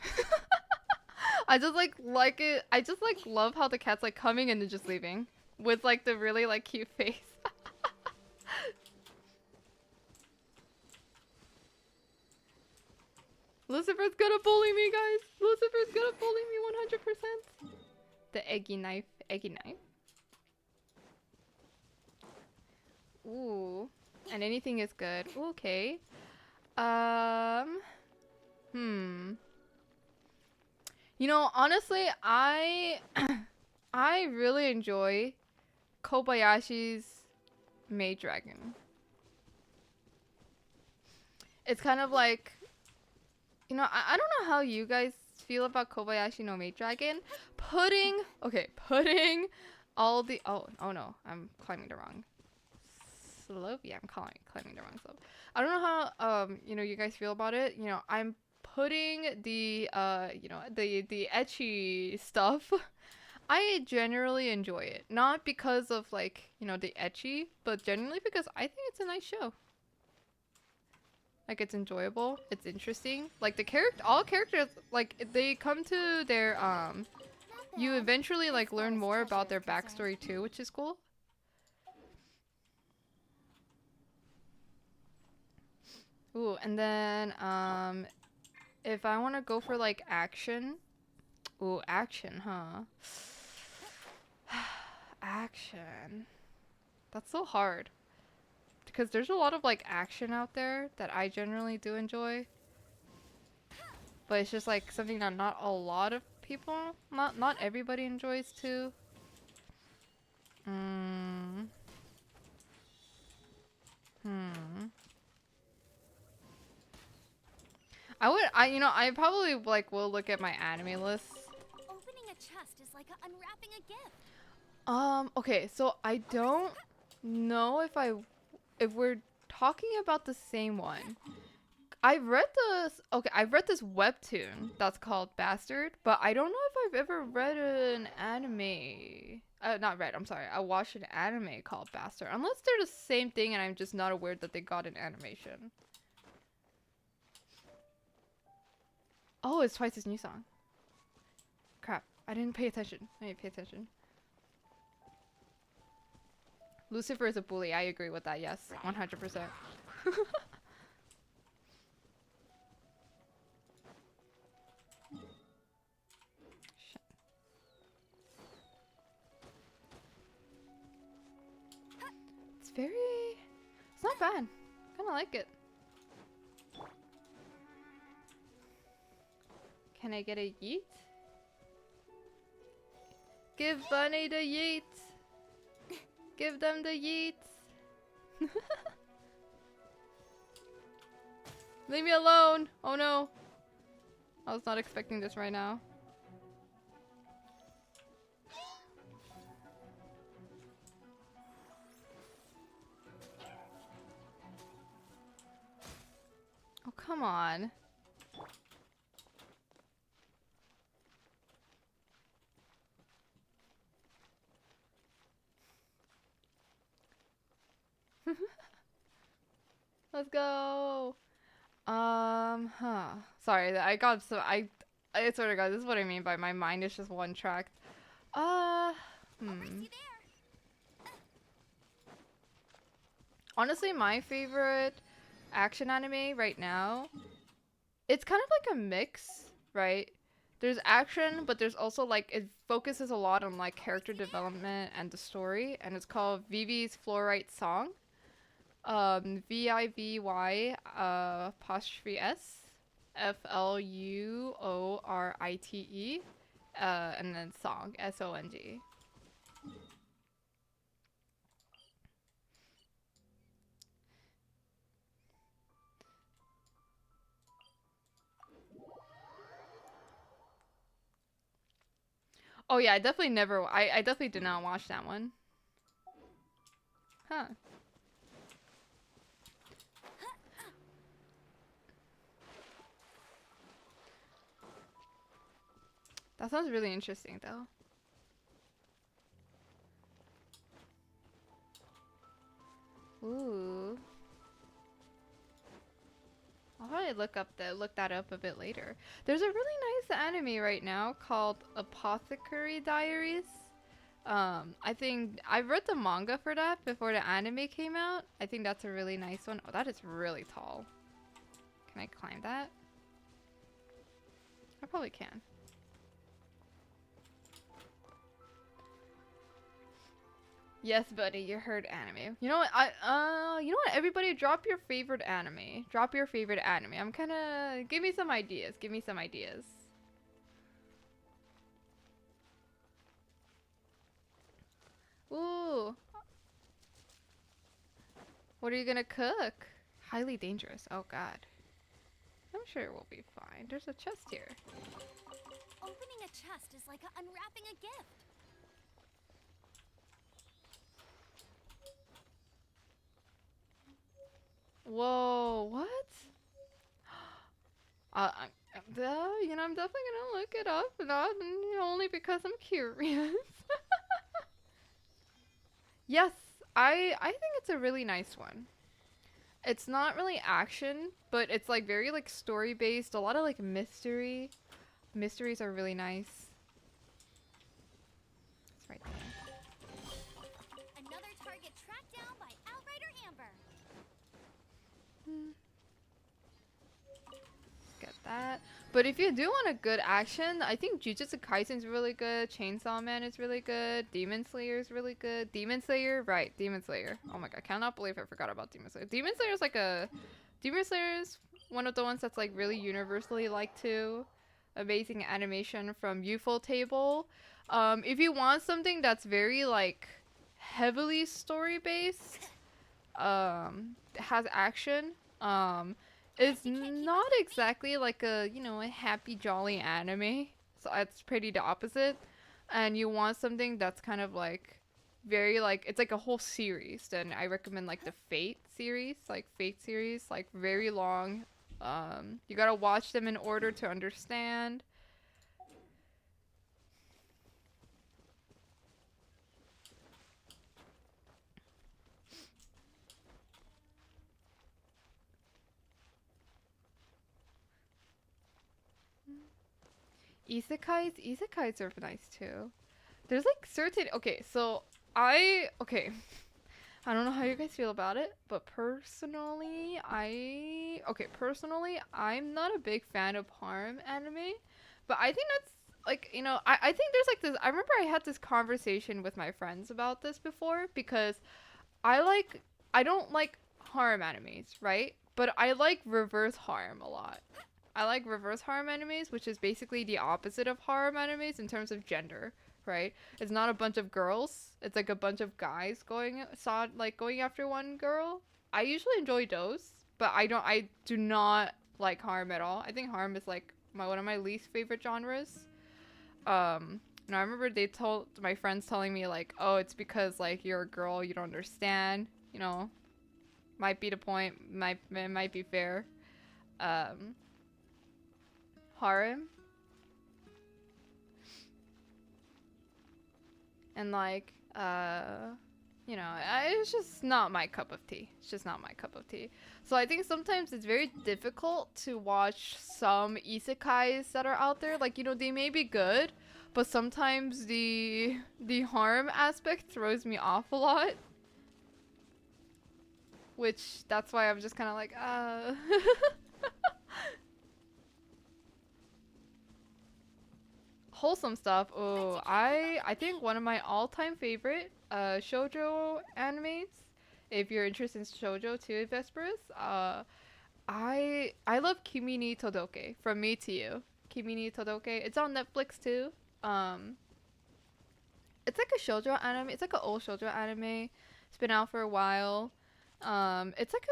I just like it. I just like love how the cat's like coming and then just leaving with like the really like cute face. Lucifer's gonna bully me, guys. Lucifer's gonna bully me 100%. The eggy knife. Eggy knife. Ooh. And anything is good. Ooh, okay. You know, honestly, I I really enjoy Kobayashi's Maid Dragon. It's kind of like, you know, I don't know how you guys feel about Kobayashi no Maid Dragon. Putting all the oh no, I'm climbing the wrong slope. Yeah, I'm climbing the wrong slope. I don't know how you know, you guys feel about it. You know, I'm putting the you know, the ecchi stuff. I generally enjoy it, not because of like, you know, the ecchi, but generally because I think it's a nice show. Like, it's enjoyable, it's interesting. Like all characters, like they come to their you eventually like learn more about their backstory too, which is cool. Ooh, and then if I want to go for like action, ooh, action, huh? Action. That's so hard. Because there's a lot of like action out there that I generally do enjoy. But it's just like something that not a lot of people, not everybody enjoys too. You know, I probably like will look at my anime list. Opening a chest is like unwrapping a gift. Okay, so I don't know if we're talking about the same one. I've read this webtoon that's called Bastard, but I don't know if I've ever read an anime. Not read, I'm sorry. I watched an anime called Bastard. Unless they're the same thing and I'm just not aware that they got an animation. Oh, it's Twice's new song. Crap, I didn't pay attention. I need to pay attention. Lucifer is a bully. I agree with that. Yes, 100%. It's not bad. Kind of like it. Can I get a yeet? Give Bunny the yeet. Give them the yeets. Leave me alone. Oh no. I was not expecting this right now. Oh, come on. Let's go. Sorry, I got so I swear to God, this is what I mean by my mind is just one track. Honestly, my favorite action anime right now, it's kind of like a mix, right? There's action, but there's also like it focuses a lot on like character development and the story, and it's called Vivi's Fluorite Song. VIVY apostrophe S FLUORITE and then song SONG. Oh yeah, I definitely never. I definitely did not watch that one. Huh. That sounds really interesting, though. Ooh. I'll probably look that up a bit later. There's a really nice anime right now called Apothecary Diaries. I think I read the manga for that before the anime came out. I think that's a really nice one. Oh, that is really tall. Can I climb that? I probably can. Yes, buddy, you heard anime. You know what? You know what? Everybody, drop your favorite anime. Drop your favorite anime. I'm kind of give me some ideas. Give me some ideas. Ooh. What are you gonna cook? Highly dangerous. Oh God. I'm sure it will be fine. There's a chest here. Opening a chest is like unwrapping a gift. Whoa, what? You know, I'm definitely gonna look it up, not only because I'm curious. Yes, I think it's a really nice one. It's not really action, but it's like very like story based. A lot of like mystery. Mysteries are really nice. It's right there. Another target tracked down by Outrider Amber. Get that. But if you do want a good action, I think Jujutsu Kaisen's really good. Chainsaw Man is really good. Demon Slayer is really good. Demon Slayer, right? Demon Slayer. Oh my god, I cannot believe I forgot about Demon Slayer. Demon Slayer is like a. Demon Slayer is one of the ones that's like really universally liked too. Amazing animation from UFO Table. If you want something that's very like heavily story based, has action, it's not exactly like a, you know, a happy jolly anime. So it's pretty the opposite. And you want something that's kind of like very like it's like a whole series, then I recommend like the Fate series, like very long. You gotta watch them in order to understand. Isekais are nice too. There's like certain okay. I don't know how you guys feel about it, but personally, I'm not a big fan of harem anime, but I think that's like, you know, I think there's like this, I remember I had this conversation with my friends about this before because I don't like harem animes, right? But I like reverse harem a lot. I like reverse harem animes, which is basically the opposite of harem animes in terms of gender, right? It's not a bunch of girls. It's like a bunch of guys going after one girl. I usually enjoy those, but I do not like harem at all. I think harem is like one of my least favorite genres. And I remember my friends telling me like, "Oh, it's because like you're a girl, you don't understand." You know, might be the point. It might be fair. Harem. And like, you know, it's just not my cup of tea. It's just not my cup of tea. So I think sometimes it's very difficult to watch some isekais that are out there. Like, you know, they may be good, but sometimes the harem aspect throws me off a lot. Which, that's why I'm just kind of like, wholesome stuff. Oh, I think one of my all-time favorite shoujo animes. If you're interested in shoujo too, Vesperus, I love Kimi ni Todoke, From Me to You. Kimi ni Todoke. It's on Netflix too. It's like a shoujo anime. It's like an old shoujo anime. It's been out for a while. It's like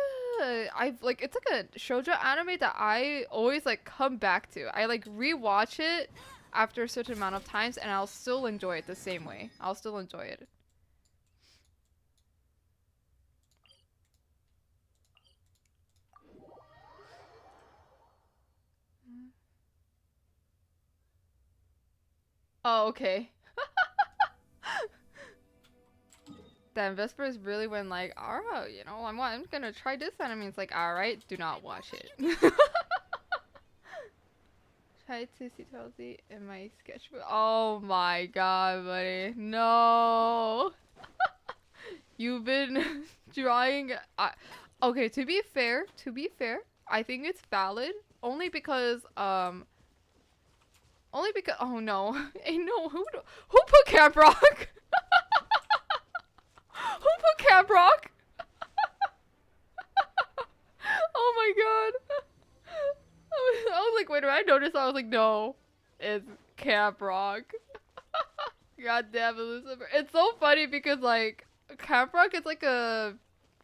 it's like a shoujo anime that I always like come back to. I like rewatch it after a certain amount of times, and I'll still enjoy it the same way. I'll still enjoy it. Oh, okay. Then Vesper is really when like, alright, you know, I'm gonna try this anime. It's like, alright, do not watch it. Try to see Chelsea in my sketchbook. Oh my god, buddy. No. You've been drawing. Okay, to be fair, I think it's valid only because oh no. Ain't no who put Camp Rock? Who put Camp Rock? Oh my god. I was like, wait, did I notice? I was like, no, it's Camp Rock. God damn it, Lucifer. It's so funny because like Camp Rock is like a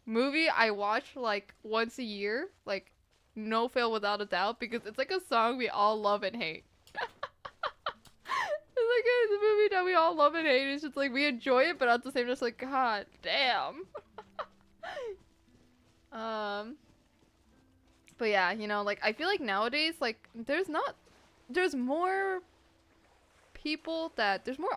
movie I watch like once a year, like no fail without a doubt, because it's like a song we all love and hate. It's like a movie that we all love and hate. It's just like we enjoy it, but at the same time, just like, god damn. But yeah, you know, like I feel like nowadays, like there's more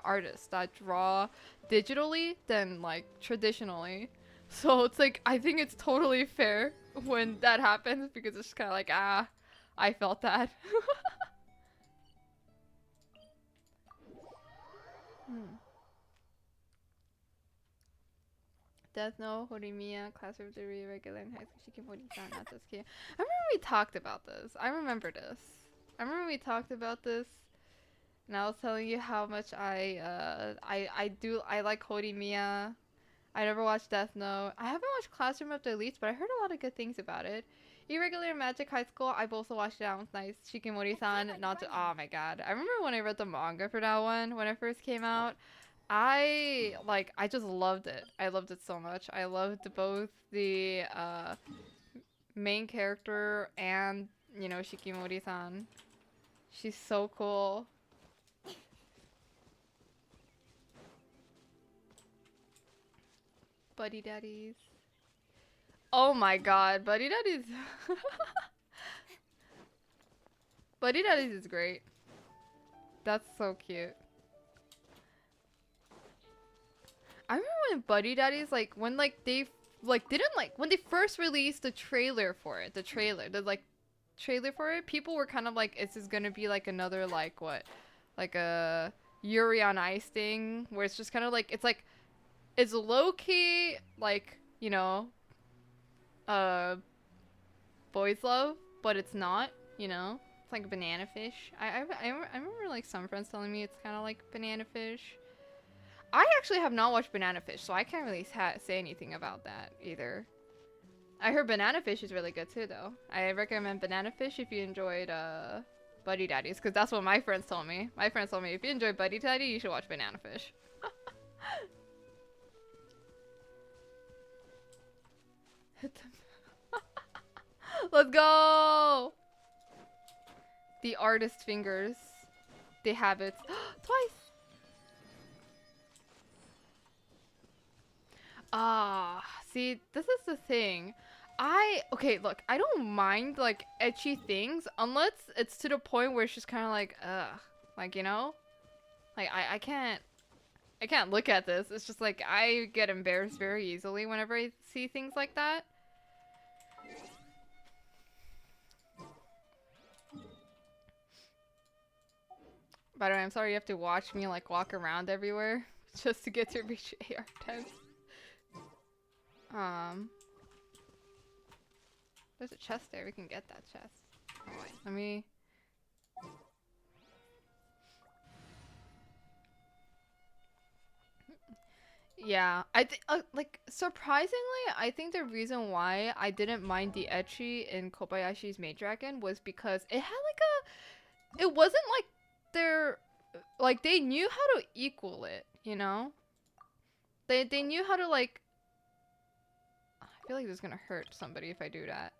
artists that draw digitally than like traditionally. So it's like I think it's totally fair when that happens, because it's kind of like, I felt that. Death Note, Horimiya, Class of the Regular in High School, Shikimori-san, Natsuki. I remember we talked about this. I remember we talked about this, and I was telling you how much I like Horimiya. I never watched Death Note. I haven't watched Classroom of the Elites, but I heard a lot of good things about it. Irregular Magic High School, I've also watched it. That one's nice. Shikimori-san, oh my god. I remember when I read the manga for that one, when it first came out. I just loved it. I loved it so much. I loved both the main character and, you know, Shikimori-san. She's so cool. Buddy Daddies. Oh my god, Buddy Daddies. Buddy Daddies is great. That's so cute. I remember when Buddy Daddies, like, when, like, they, like, didn't, like, when they first released the trailer for it, trailer for it, people were kind of like, is this gonna be, like, another, like, what, like, a Yuri on Ice thing, where it's just kind of, like, it's low-key, like, you know, boys love, but it's not, you know? It's like Banana Fish. I remember, like, some friends telling me it's kind of like Banana Fish. I actually have not watched Banana Fish, so I can't really say anything about that either. I heard Banana Fish is really good too, though. I recommend Banana Fish if you enjoyed Buddy Daddies, because that's what my friends told me. My friends told me if you enjoy Buddy Daddy, you should watch Banana Fish. Let's go! The artist fingers. The habits. Twice! See, this is the thing. Okay, look, I don't mind, like, ecchi things, unless it's to the point where it's just kind of like, ugh. Like, you know? Like, I can't look at this. It's just like, I get embarrassed very easily whenever I see things like that. By the way, I'm sorry you have to watch me, like, walk around everywhere just to get to reach AR10. There's a chest there. We can get that chest. Oh, wait, let me... Yeah, like, surprisingly, I think the reason why I didn't mind the ecchi in Kobayashi's Maid Dragon was because it had, like, it wasn't, like, they knew how to equal it, you know? They knew how to, like... I feel like this is gonna hurt somebody if I do that.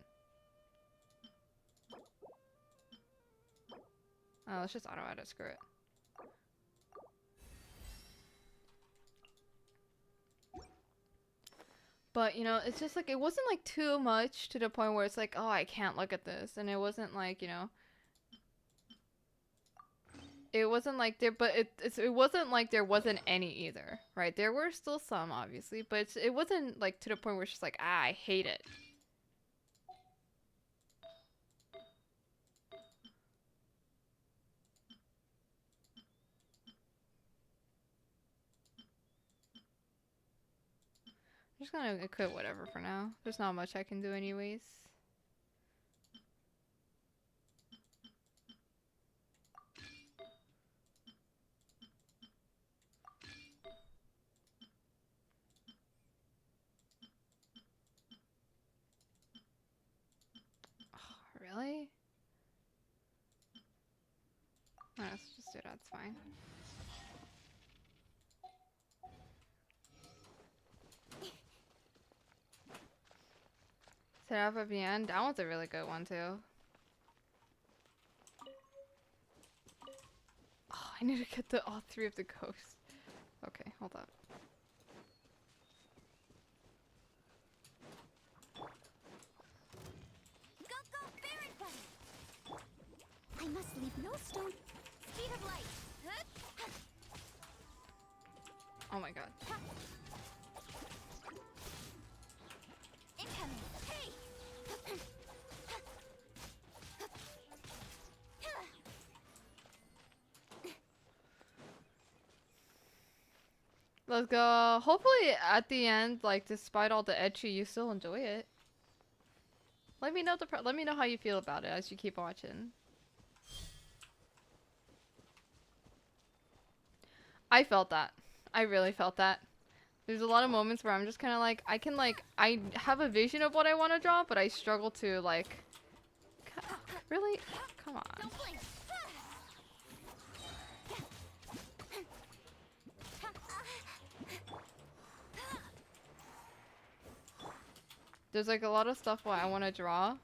Oh, let's just auto-edit, screw it. But, you know, it's just like, it wasn't like too much to the point where it's like, oh, I can't look at this. And it wasn't like, you know, it wasn't like there, but it wasn't like there wasn't any either, right? There were still some, obviously, but it wasn't like to the point where it's just like, ah, I hate it. I'm just gonna quit whatever for now. There's not much I can do anyways. Oh, really? Oh, let's just do that, it's fine. Set up at the end. That one's a really good one too. Oh, I need to get all 3 of the ghosts. Okay, hold up. Go, go, Baron Bunny! I must leave no stone. Speed of light. Oh my god. Incoming. Hey! Let's go. Hopefully at the end, like despite all the ecchi, you still enjoy it. Let me know let me know how you feel about it as you keep watching. I felt that. I really felt that. There's a lot of moments where I'm just kind of like, I have a vision of what I want to draw, but I struggle to like, really? Come on. Don't blink. There's like a lot of stuff what I want to draw,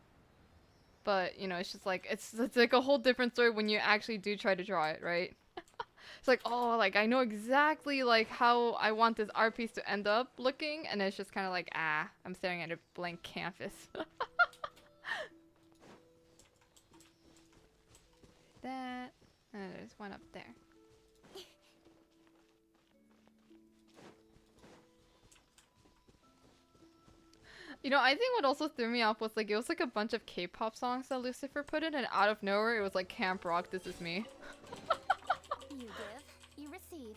but you know, it's just like, it's like a whole different story when you actually do try to draw it, right? It's like, oh, like I know exactly like how I want this art piece to end up looking, and it's just kind of like, ah, I'm staring at a blank canvas. That, and there's one up there. You know, I think what also threw me off was like, it was like a bunch of K-pop songs that Lucifer put in, and out of nowhere it was like Camp Rock, This Is Me. You give, you receive.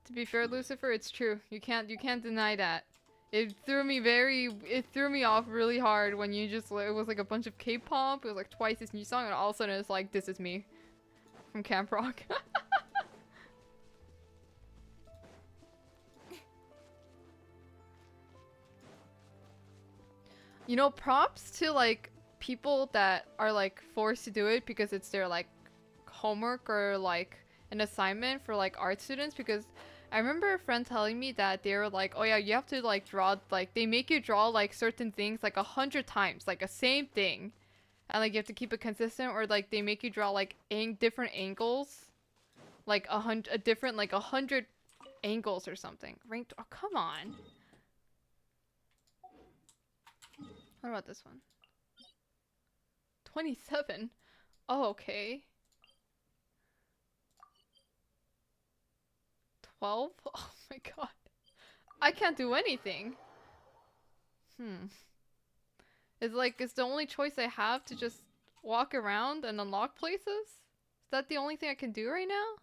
To be fair, Lucifer, it's true. You can't deny that. It threw me off really hard when you just, it was like a bunch of K-pop, it was like twice this new song, and all of a sudden it's like, This Is Me from Camp Rock. You know, props to like people that are like forced to do it because it's their like homework or like an assignment for like art students, because I remember a friend telling me that they were like, oh yeah, you have to like draw, like they make you draw like certain things like 100 times, like a same thing, and like you have to keep it consistent, or like they make you draw like different angles, like a different like 100 angles or something. Ranked, oh come on. What about this one? 27. Oh, okay. 12? Oh my god. I can't do anything. It's like, it's the only choice I have to just walk around and unlock places? Is that the only thing I can do right now?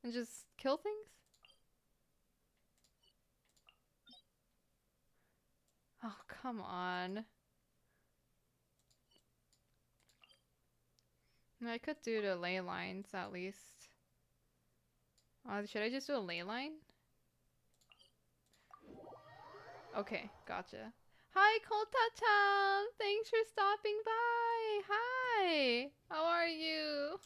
And just kill things? Oh, come on. I could do the ley lines at least. Should I just do a ley line? Okay, gotcha. Hi, Kota-chan! Thanks for stopping by! Hi! How are you?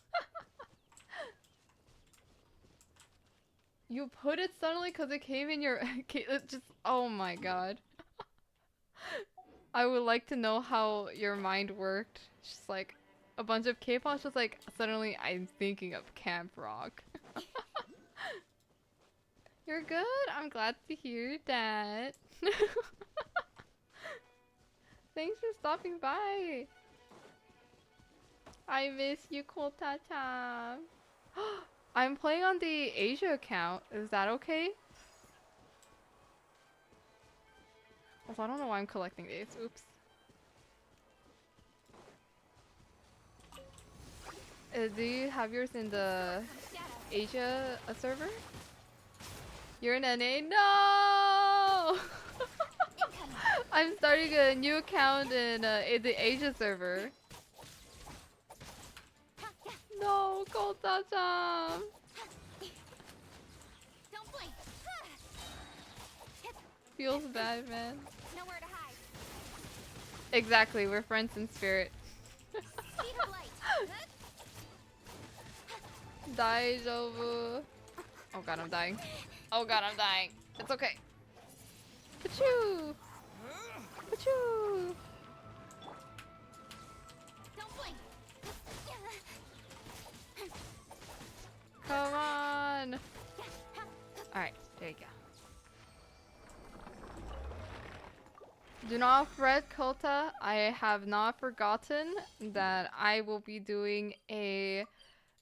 You put it suddenly because it came in your... it just... Oh my god. I would like to know how your mind worked. Just like a bunch of K-pop, just like suddenly I'm thinking of Camp Rock. You're good? I'm glad to hear that. Thanks for stopping by. I miss you, Kota-chan. I'm playing on the Asia account. Is that okay? Also, I don't know why I'm collecting these. Oops. Do you have yours in the Asia server? You're in NA? No! I'm starting a new account in the Asia server. No, Kota-chan! Don't blink. Feels bad, man. Nowhere to hide. Exactly, we're friends in spirit. Speed of light. Daijoubu. Oh god, I'm dying. Oh god, I'm dying. It's okay. Pachoo! Pachoo! Don't blink. Come on! Alright, there you go. Do not fret, Kota. I have not forgotten that I will be doing a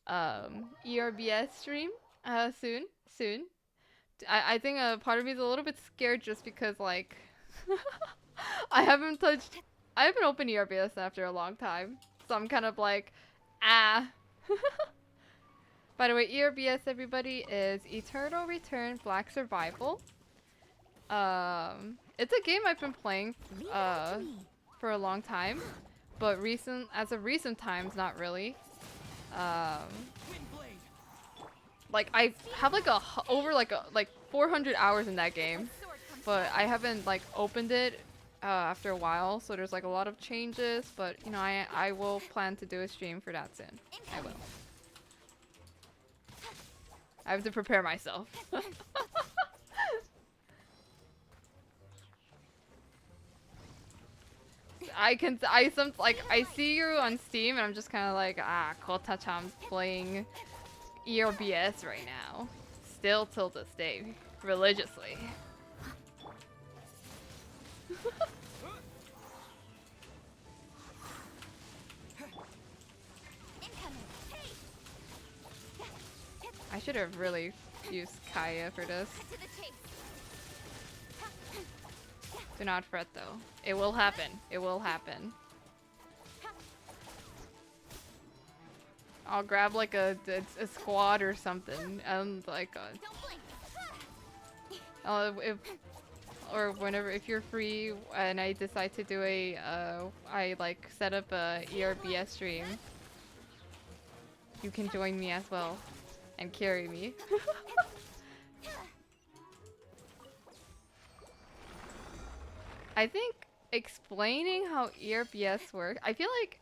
ERBS stream soon. I think a part of me is a little bit scared just because like I haven't opened ERBS after a long time, so I'm kind of like ah. By the way, ERBS everybody is Eternal Return Black Survival. It's a game I've been playing for a long time, but as of recent times, not really. Like I have like over 400 hours in that game, but I haven't like opened it after a while, so there's like a lot of changes, but you know, I will plan to do a stream for that soon. I will. I have to prepare myself. I see you on Steam and I'm just kind of like, Kota-chan's playing ERBS right now. Still till this day, religiously. I should have really used Kaya for this. Do not fret though. It will happen. It will happen. I'll grab like a squad or something and like if you're free and I decide to do I like set up a ERBS stream, you can join me as well and carry me. I think explaining how ERBS works, I feel like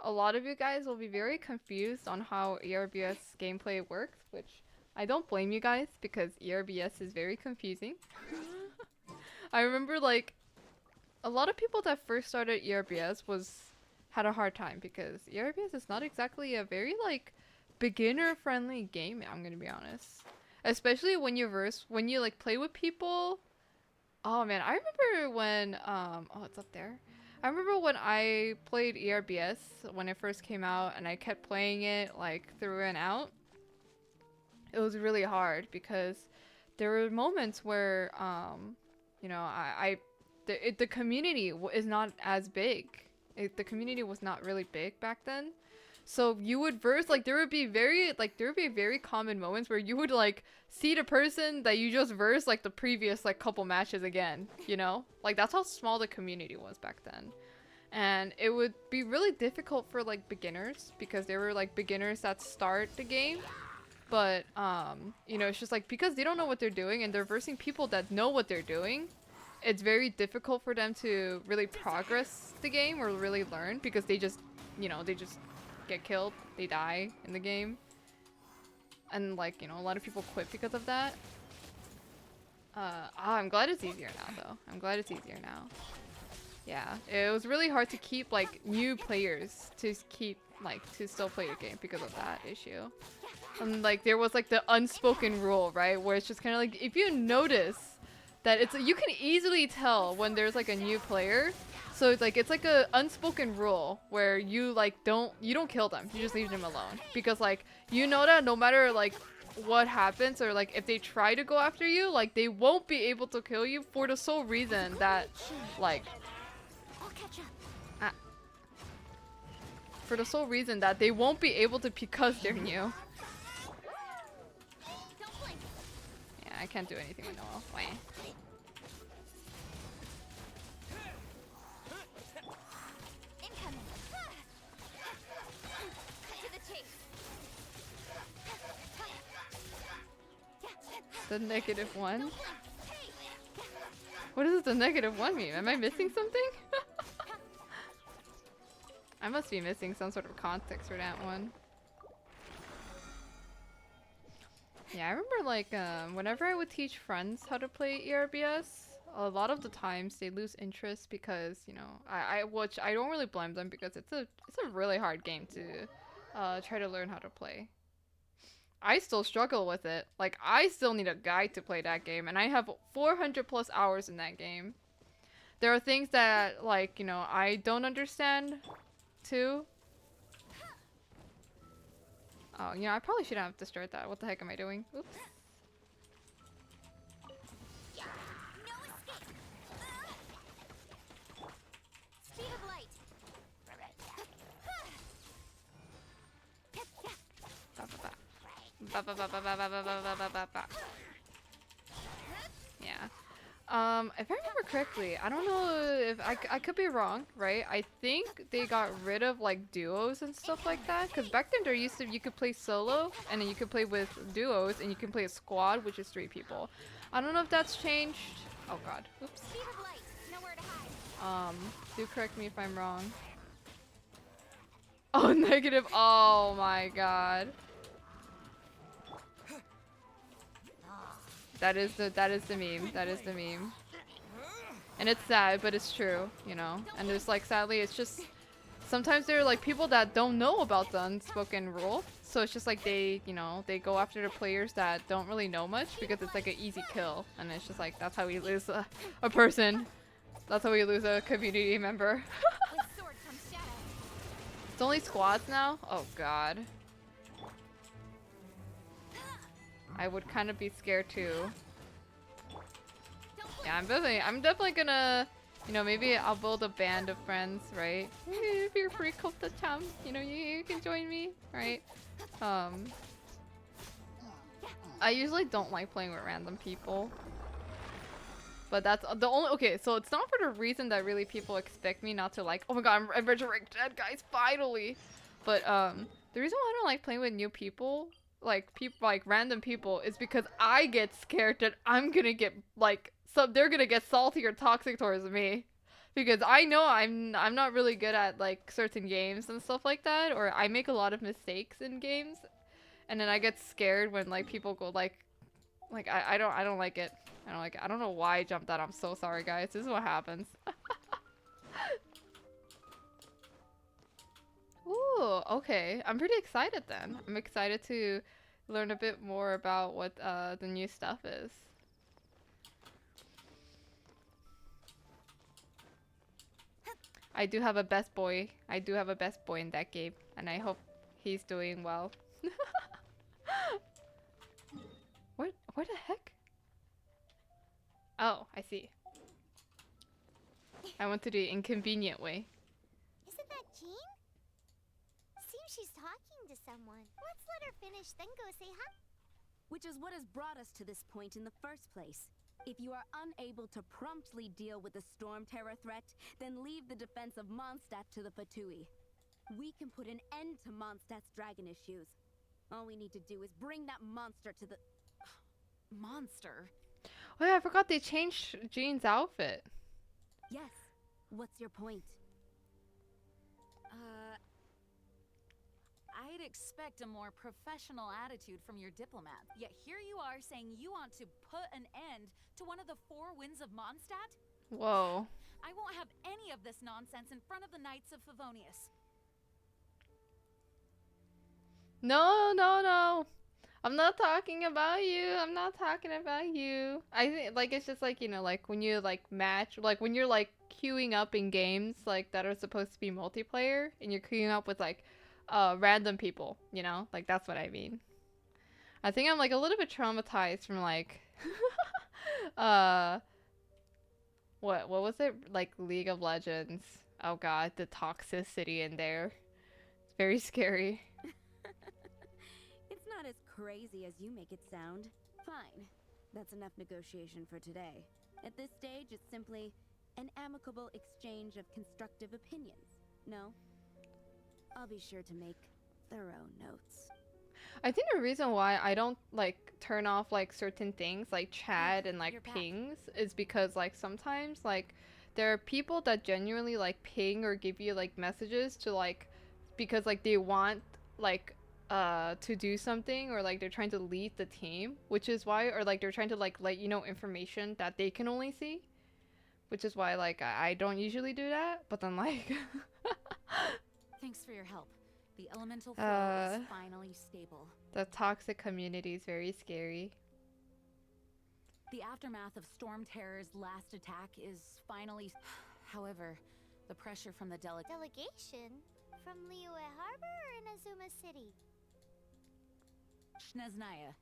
a lot of you guys will be very confused on how ERBS gameplay works, which I don't blame you guys because ERBS is very confusing. I remember like a lot of people that first started ERBS had a hard time because ERBS is not exactly a very like beginner friendly game, I'm gonna be honest. Especially when you like play with people. Oh man, I remember when oh, it's up there. I remember when I played ERBS when it first came out and I kept playing it like through and out. It was really hard because there were moments where you know, the community is not as big. The community was not really big back then. So you would verse, like there would be very common moments where you would like see the person that you just versed like the previous like couple matches again, you know? Like that's how small the community was back then. And it would be really difficult for like beginners because there were like beginners that start the game. But you know, it's just like because they don't know what they're doing and they're versing people that know what they're doing, it's very difficult for them to really progress the game or really learn because they just, you know, they just get killed, they die in the game, and like, you know, a lot of people quit because of that. I'm glad it's easier now, though. I'm glad it's easier now. Yeah, it was really hard to keep like new players to keep like to still play your game because of that issue. And like there was like the unspoken rule, right, where it's just kind of like if you notice that it's you can easily tell when there's like a new player. So it's like a unspoken rule where you like you don't kill them, you just leave them alone because like you know that no matter like what happens or like if they try to go after you, like they won't be able to kill you for the sole reason that like for the sole reason that they won't be able to because they're new. Yeah, I can't do anything with Noel. Wah. The -1? What does the -1 mean? Am I missing something? I must be missing some sort of context for that one. Yeah, I remember like whenever I would teach friends how to play ERBS, a lot of the times they lose interest because, you know, which I don't really blame them because it's a really hard game to try to learn how to play. I still struggle with it. Like, I still need a guide to play that game, and I have 400 plus hours in that game. There are things that, like, you know, I don't understand, too. Oh, you know, I probably shouldn't have destroyed that. What the heck am I doing? Oops. Yeah. If I remember correctly, I don't know if I could be wrong, right? I think they got rid of like duos and stuff like that because back then there used to you could play solo and then you could play with duos and you can play a squad, which is 3 people. I don't know if that's changed. Oh god. Oops. Do correct me if I'm wrong. Oh, negative. Oh my god. That is the meme. That is the meme. And it's sad, but it's true, you know. And there's like sadly it's just sometimes there are like people that don't know about the unspoken rule. So it's just like they, you know, they go after the players that don't really know much because it's like an easy kill. And it's just like that's how we lose a person. That's how we lose a community member. It's only squads now? Oh god. I would kind of be scared too. Yeah, I'm definitely gonna, you know, maybe I'll build a band of friends, right? If you're free, come to town, you know, you can join me, right? I usually don't like playing with random people. But that's the only, okay, so it's not for the reason that really people expect me not to like, oh my god, I'm resurrected dead, guys, finally! But, the reason why I don't like playing with new people, like random people, is because I get scared that I'm gonna get, like, they're gonna get salty or toxic towards me. Because I know I'm not really good at, like, certain games and stuff like that, or I make a lot of mistakes in games, and then I get scared when, like, people go, like, I don't like it. I don't like it. I don't know why I jumped out. I'm so sorry, guys. This is what happens. Ooh, okay. I'm pretty excited then. I'm excited to learn a bit more about what the new stuff is. I do have a best boy. I do have a best boy in that game, and I hope he's doing well. What the heck? Oh, I see. I went to the inconvenient way. Isn't that Jean? Seems she's talking to someone. Let's let her finish, then go say hi. Which is what has brought us to this point in the first place. If you are unable to promptly deal with the Storm Terror threat, then leave the defense of Mondstadt to the Fatui. We can put an end to Mondstadt's dragon issues. All we need to do is bring that monster to the... Monster? Oh yeah, I forgot they changed Jean's outfit. Yes. What's your point? I I'd expect a more professional attitude from your diplomat. Yet here you are saying you want to put an end to one of the four winds of Mondstadt? Whoa. I won't have any of this nonsense in front of the Knights of Favonius. No, no, no. I'm not talking about you. I'm not talking about you. I think like it's just like, you know, like when you like match, like when you're like queuing up in games like that are supposed to be multiplayer and you're queuing up with like random people, you know? Like that's what I mean. I think I'm like a little bit traumatized from like what was it? Like League of Legends. Oh god, the toxicity in there. It's very scary. It's not as crazy as you make it sound. Fine. That's enough negotiation for today. At this stage, it's simply an amicable exchange of constructive opinions. No? I'll be sure to make thorough notes. I think the reason why I don't like turn off like certain things like chat and like You're back. pings is because like sometimes like there are people that genuinely like ping or give you like messages to like because like they want like to do something or like they're trying to lead the team, which is why, or like they're trying to like let you know information that they can only see, which is why like I don't usually do that, but then like Thanks for your help. The elemental flow is finally stable. the toxic community is very scary. The aftermath of Storm Terror's last attack is finally... However, the pressure from the Delegation? From Liyue Harbor or Inazuma City? Shneznaya.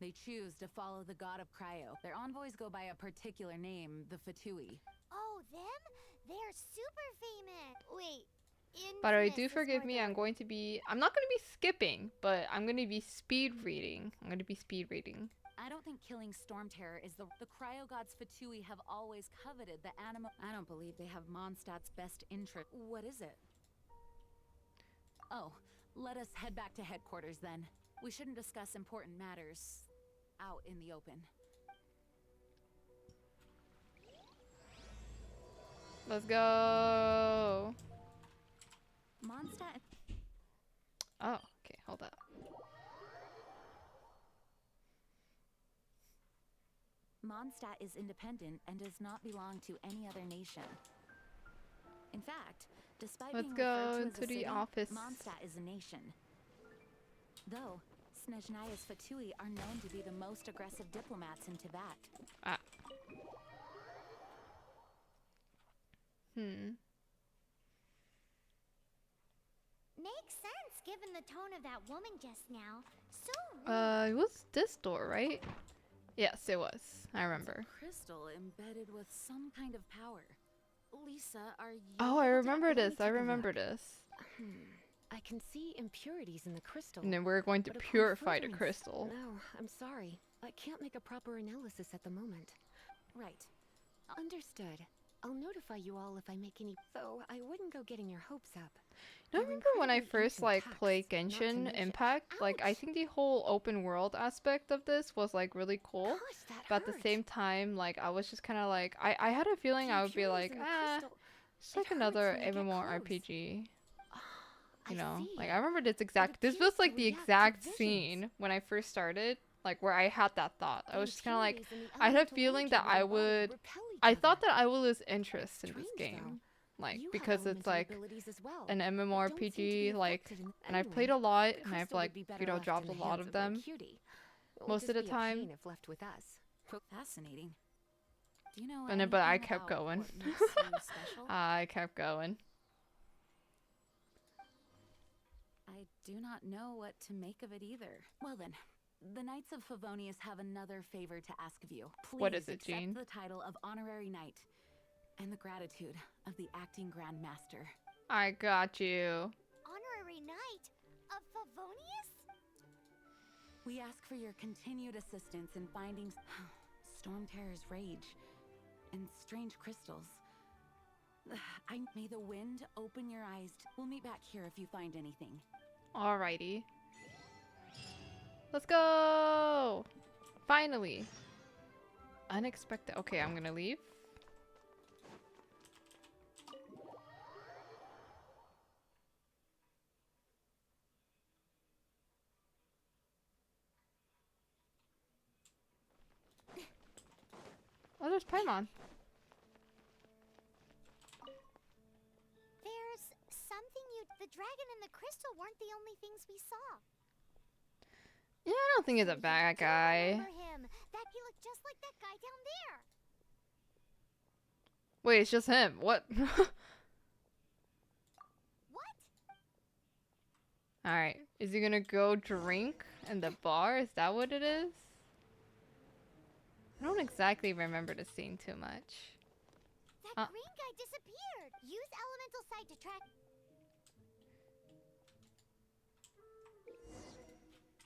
They choose to follow the god of Cryo. Their envoys go by a particular name, the Fatui. Oh, them? They're super famous. Wait. But I infamous do is forgive more me, the I'm going to be skipping, but I'm going to be speed reading. I'm going to be speed reading. I don't think killing Storm Terror is the Cryo gods Fatui have always coveted the animal. I don't believe they have Mondstadt's best interest. What is it? Oh, let us head back to headquarters then. We shouldn't discuss important matters out in the open. Let's go. Mondstadt. Oh, okay, hold up. Mondstadt is independent and does not belong to any other nation. In fact, despite Let's being go referred to as to a the city, office. Mondstadt is a nation. Though, Snezhnaya's Fatui are known to be the most aggressive diplomats in Tibet. Ah. Makes sense given the tone of that woman just now. So rude. It was this door, right? Yes, it was. I remember. Crystal embedded with some kind of power. Lisa, are you Oh, I able to- remember let me this. I take a remember look. this. I can see impurities in the crystal. And then we're going to but upon purify the further crystal. No, I'm sorry. I can't make a proper analysis at the moment. Right. Understood. I'll notify you all if I make any. Though I wouldn't go getting your hopes up. I They're remember when I incredibly first ancient like texts, played not to Genshin mention- Impact, like I Ouch! think the whole open world aspect of this was like really cool. Gosh, that But at the hurts. same time, like I was just kind of like I had a feeling The I would be impurities like, in the ah, crystal- it's it like hurts another when they get MMORPG. I You know, see. like I remember this exact. This appears was to like the react to exact visions. scene when I first started, like where I had that thought. I The was just kind of like, impurities in the I had a elemental feeling energy that I within body would. repel each I other. thought that I would lose interest in this Strange, though. game, like You have because it's elemental like abilities as well, an but don't seem to be MMORPG, like, affected in- and I Anyway, played a lot, the and I've crystal would like be better you know left dropped in a the lot hands of our them. cutie. It would Most of just the be a time. pain if left with us. Fascinating. Do you know And then, but I anything kept about going. what makes you special? I kept going. I do not know what to make of it either. Well then, the Knights of Favonius have another favor to ask of you. Please What is it, accept Jean? the title of Honorary Knight and the gratitude of the Acting Grand Master. I got you. Honorary Knight of Favonius? We ask for your continued assistance in finding Storm Terror's rage and strange crystals. May the wind open your eyes. We'll meet back here if you find anything. Alrighty. Let's go! Finally! Unexpected. Okay, I'm gonna leave. there's Paimon. There's something the dragon and the crystal weren't the only things we saw. Yeah, I don't think he's a bad guy. Remember him. That he looked just like that guy down there. Wait, it's just him. What? What? Alright. Is he gonna go drink in the bar? Is that what it is? I don't exactly remember the scene too much. That green guy disappeared. Use elemental sight to track.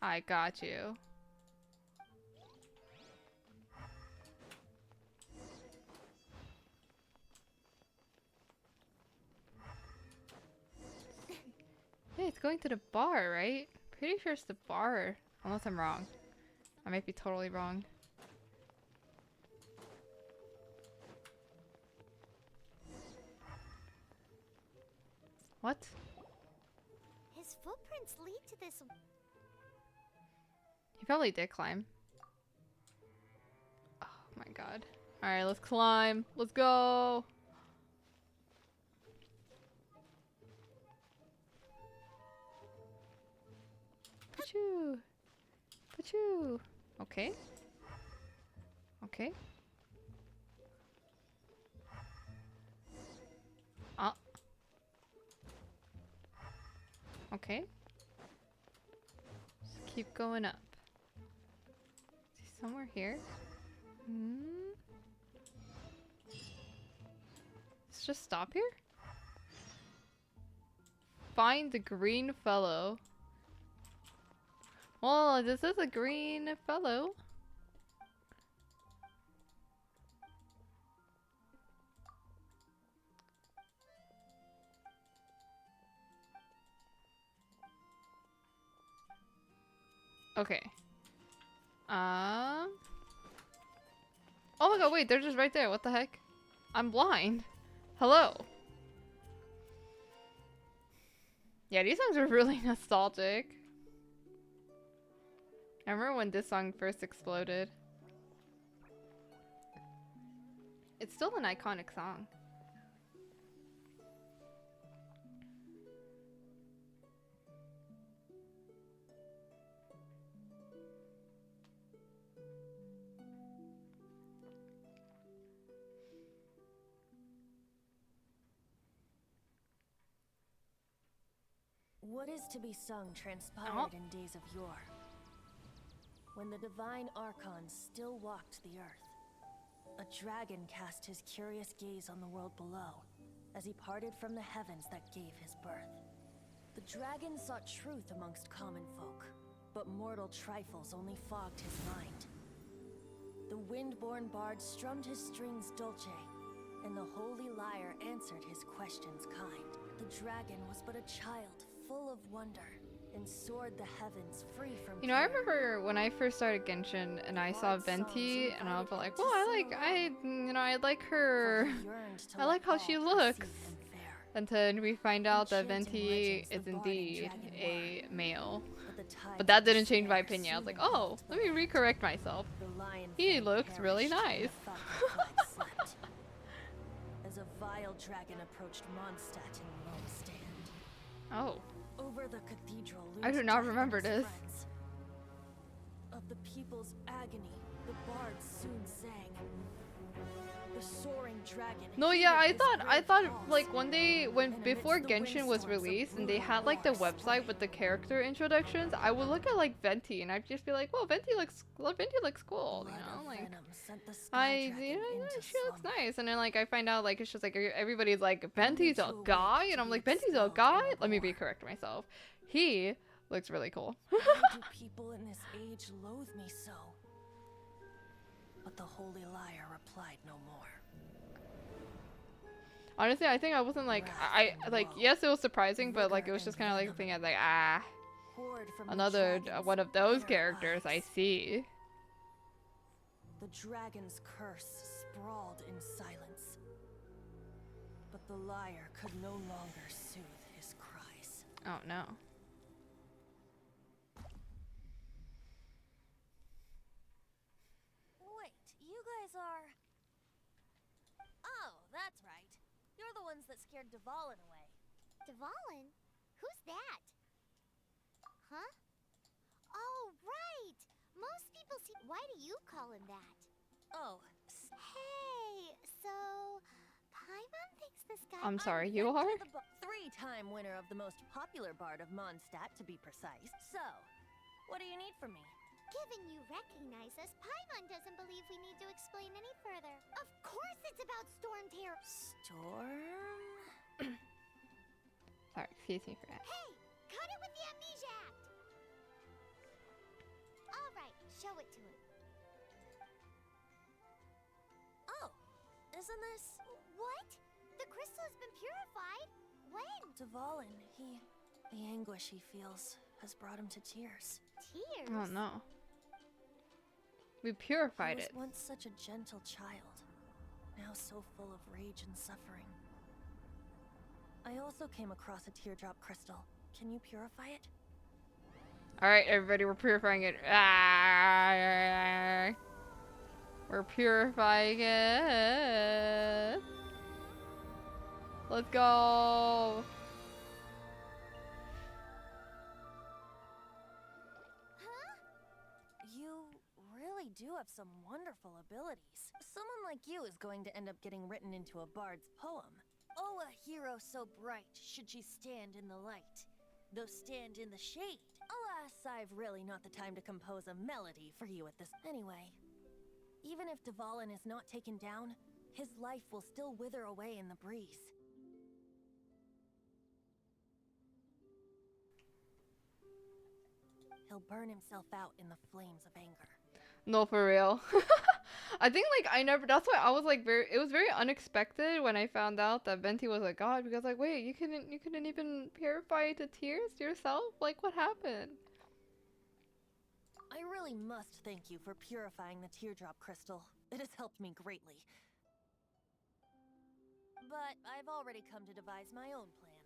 I got you. Hey, it's going to the bar, right? Pretty sure it's the bar. Unless I'm wrong. I might be totally wrong. What? His footprints lead to this. He probably did climb. Oh my god. Alright, let's climb. Let's go. Pachoo. Pachoo. Okay. Okay. Ah. Okay. Just keep going up. Is he somewhere here? Hmm. Let's just stop here. Find the green fellow. Well, this is a green fellow. Okay. Oh my god, wait, they're just right there. What the heck? I'm blind. Hello. Yeah, these songs are really nostalgic. I remember when this song first exploded. It's still an iconic song. What is to be sung transpired in days of yore, when the divine archons still walked the earth. A dragon cast his curious gaze on the world below, as he parted from the heavens that gave his birth. The dragon sought truth amongst common folk, but mortal trifles only fogged his mind. The wind-born bard strummed his strings dulce, and the holy lyre answered his questions kind. The dragon was but a child, full of wonder, and soared the heavens free from You know, I care. remember when I first started Genshin and I saw Venti and I was like, well, I like her. I like how she looks. And then we find out that Venti is indeed a male. But that didn't change my opinion. I was like, oh, let me recorrect myself. He looks really nice. As a vile dragon approached Mondstadt in lone stand. Oh. Over the cathedral, I do not remember this. friends. Of the people's agony, the bard soon sang. The soaring dragon. No, yeah, heeded I his thought brave calls, like when and before amidst the Genshin was windstorms of released and they brutal had like the wars website play. with the character introductions, I would look at like Venti and I'd just be like, well, Venti looks cool, you Blood know, of like venom sent the sky dragon into she looks slumber. nice. And then like I find out like it's just like everybody's like Venti's a to awake guy, to and I'm be like Venti's a expelled guy. in a Let me war. recorrect myself. He looks really cool. Why do people in this age loathe me so? But the holy liar replied no more. Honestly, I think I wasn't like I like yes, it was surprising, but like it was just kind of like the thing I was like Poured from the another dragon's one of those bitter characters I eyes. see. The dragon's curse sprawled in silence. But the liar could no longer soothe his cries. Oh no. Wait, you guys are. ones that scared Dvalin away. Dvalin? Who's that? Huh? Oh, right! Most people see. Why do you call him that? Oh, Hey, so Paimon thinks this guy. I'm sorry, you are? Three-time winner of the most popular bard of Mondstadt, to be precise. So, what do you need from me? Given you recognize us, Paimon doesn't believe we need to explain any further. Of course it's about Storm Terror. Storm? Sorry, excuse me for that. Hey, cut it with the Amnesia Act! Alright, show it to him. Oh, isn't this... What? The crystal has been purified? When? Dvalin, the anguish he feels has brought him to tears. Tears? Oh no. We purified He it. was once such a gentle child, now so full of rage and suffering. I also came across a teardrop crystal. Can you purify it? Alright, everybody, we're purifying it. Ah, we're purifying it. Let's go. You really do have some wonderful abilities. Someone like you is going to end up getting written into a bard's poem. Oh, a hero so bright, should she stand in the light, though stand in the shade. Alas, I've really not the time to compose a melody for you at this. Anyway, even if Dvalin is not taken down, his life will still wither away in the breeze. He'll burn himself out in the flames of anger. No, for real. I think like I never. That's why I was like it was very unexpected when I found out that Venti was a god, because like, wait, you couldn't even purify it to tears yourself? Like, what happened? I really must thank you for purifying the teardrop crystal. It has helped me greatly. But I've already come to devise my own plan.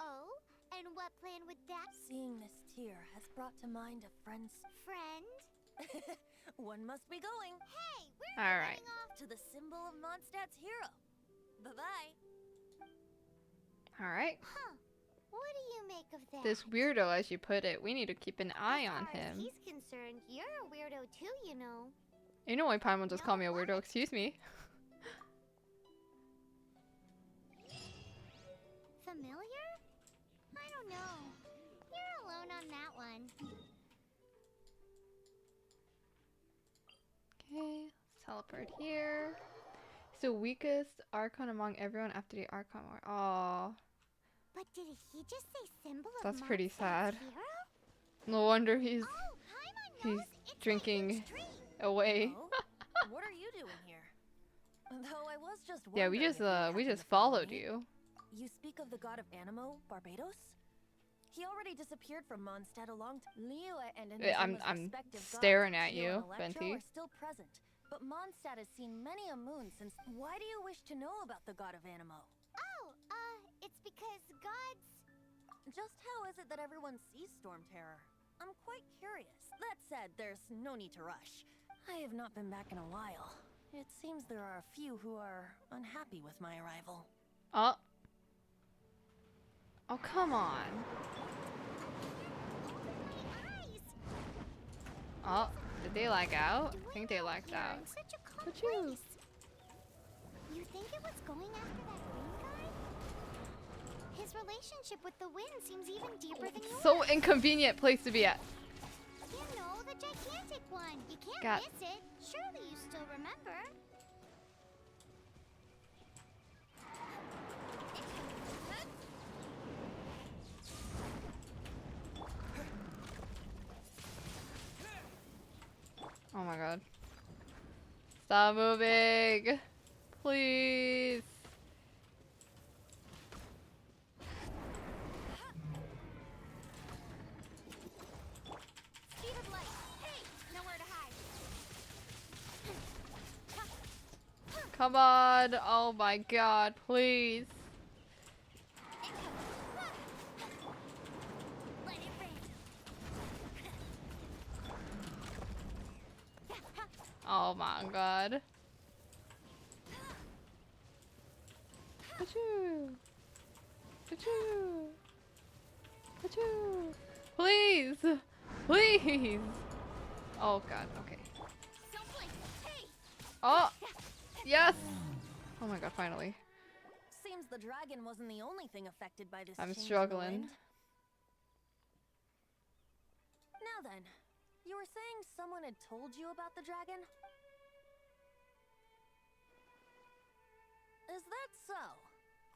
Oh? And what plan would that... Seeing this tear has brought to mind a friend's... Friend? One must be going. Hey, we're All right. heading off To the symbol of Mondstadt's hero. Bye-bye. All right. Huh. What do you make of that? This weirdo, as you put it, we need to keep an eye on As far as him. he's concerned, you're a weirdo too, you know. You know why Paimon just called me a weirdo? Excuse me. Familiar? I don't know. You're alone on that one. Okay, let's teleport here. He's the weakest Archon among everyone after the Archon War. Aww. But did he just say symbol of That's pretty Mondstadt's sad. hero? No wonder he's Oh, Paimon knows. It's a drinking huge tree. away. Oh? What are you doing here? Though I was just Yeah, we wondering just if you happened to follow followed me. you. You speak of the god of Animo, Barbados? He already disappeared from Mondstadt a long time. Liyue and Wait, I'm Inazuma's respective staring gods, at Geo you, and Electro, Venti. are still present, but Mondstadt has seen many a moon since. Why do you wish to know about the god of Animo? Oh, it's because gods... Just how is it that everyone sees Storm Terror? I'm quite curious. That said, there's no need to rush. I have not been back in a while. It seems there are a few who are unhappy with my arrival. Oh. Oh, come on. Oh, did they lag out? I think they lagged out. In such a calm Would you? place. You think it was going after that wind guy? His relationship with the wind seems even deeper than yours. So inconvenient place to be at. You know, the gigantic one. You can't God. miss it. Surely you still remember. Oh my god. Stop moving. Please. Speed of light. Hey, nowhere to hide. Come on. Oh my god, please. Let it rain. Oh my god. Would Achoo! Achoo! Achoo! Please! Please! Oh god, okay. Oh! Yes! Oh my god, finally. Seems the dragon wasn't the only thing affected by this I'm change in the struggling. wind. Now then, you were saying someone had told you about the dragon? Is that so?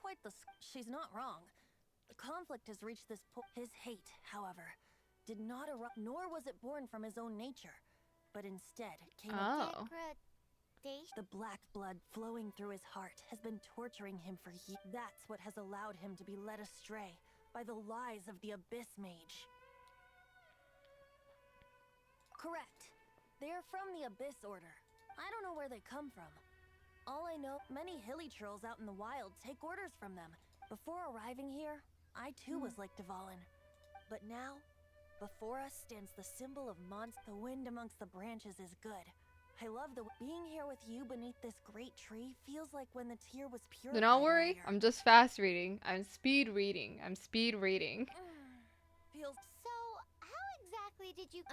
Quite the she's not wrong. The conflict has reached this point. His hate, however, did not erupt, nor was it born from his own nature, but instead came Oh. the black blood flowing through his heart has been torturing him for years. That's what has allowed him to be led astray by the lies of the Abyss Mage. Correct. They are from the Abyss Order. I don't know where they come from. All I know, many hilly trolls out in the wild take orders from them. Before arriving here, I too was like Dvalin. But now, before us stands the symbol of Mons. The wind amongst the branches is good. I love the being here with you beneath this great tree feels like when the tear was pure. Do not worry, I'm just fast reading. I'm speed reading. I'm speed reading. Feels So, how exactly did you...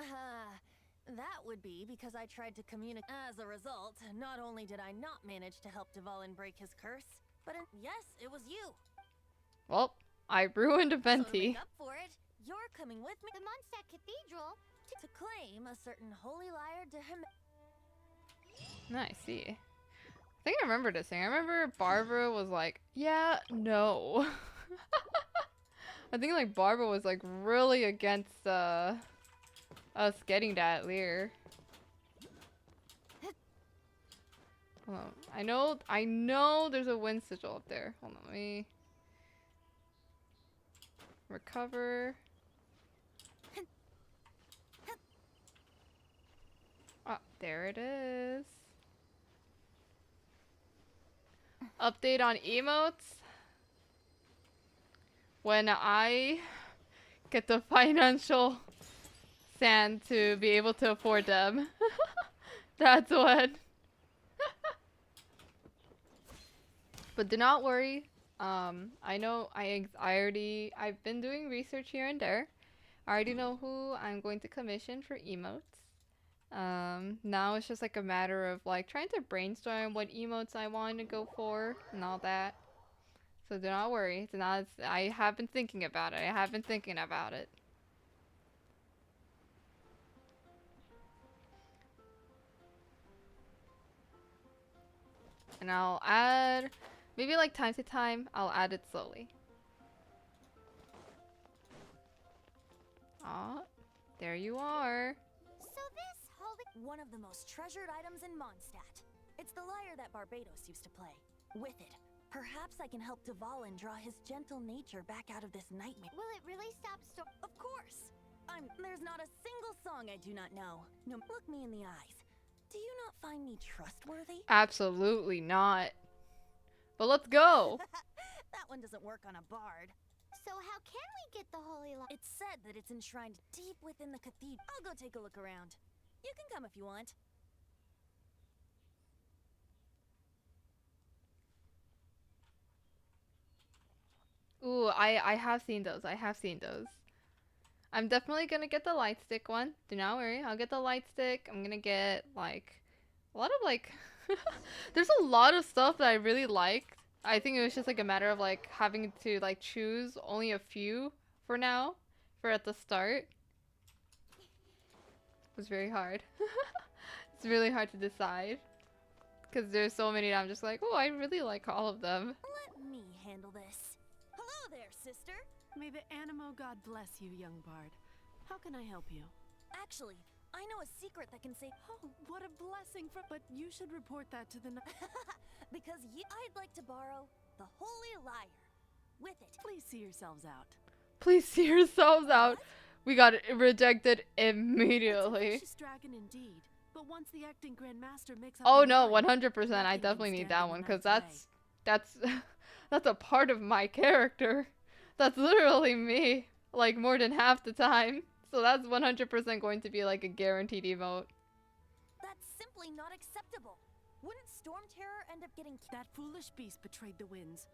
that would be because I tried to communicate. As a result, not only did I not manage to help Dvalin break his curse, but yes, it was you. Well, I ruined a So to Venti. make up for it, you're coming with me The Mondstadt Cathedral? to claim a certain holy lyre to him. I see. I think I remember this thing. I remember Barbara was like, yeah, no. I think like Barbara was like really against us getting that lyre. Hold on. I know there's a wind sigil up there. Hold on, let me recover. Ah, there it is. Update on emotes. When I get the financial sand to be able to afford them. That's what. But do not worry. I know I've been doing research here and there. I already know who I'm going to commission for emotes. Now it's just like a matter of like trying to brainstorm what emotes I want to go for and all that. So do not worry. I have been thinking about it. And I'll add, maybe like time to time, I'll add it slowly. Aw, there you are. So this holy... One of the most treasured items in Mondstadt. It's the lyre that Barbados used to play. With it, perhaps I can help Dvalin draw his gentle nature back out of this nightmare. Will it really stop Of course! There's not a single song I do not know. No, look me in the eyes. Do you not find me trustworthy? Absolutely not. But let's go. That one doesn't work on a bard. So how can we get the holy light? It's said that it's enshrined deep within the cathedral. I'll go take a look around. You can come if you want. Ooh, I have seen those. I'm definitely gonna get the light stick one. Do not worry. I'll get the light stick. I'm gonna get like a lot of like there's a lot of stuff that I really liked. I think it was just like a matter of like having to like choose only a few for now for at the start. It was very hard. It's really hard to decide because there's so many that I'm just like, oh, I really like all of them. Let me handle this. Hello there, sister. May the Animo God bless you, young bard. How can I help you? Actually, I know a secret that can save. Oh, what a blessing for— But you should report that to the— Because I'd like to borrow the holy lyre. With it. Please see yourselves out. Please see yourselves out. We got it rejected It's immediately. a vicious dragon indeed. But once the acting Grand Master makes up Oh her no, mind, 100%. I nothing can definitely need stand that in one the because knight's that's that's a part of my character. That's literally me, like more than half the time. So that's 100% going to be like a guaranteed emote. That's simply not acceptable. Wouldn't Storm Terror end up getting That foolish beast betrayed the winds.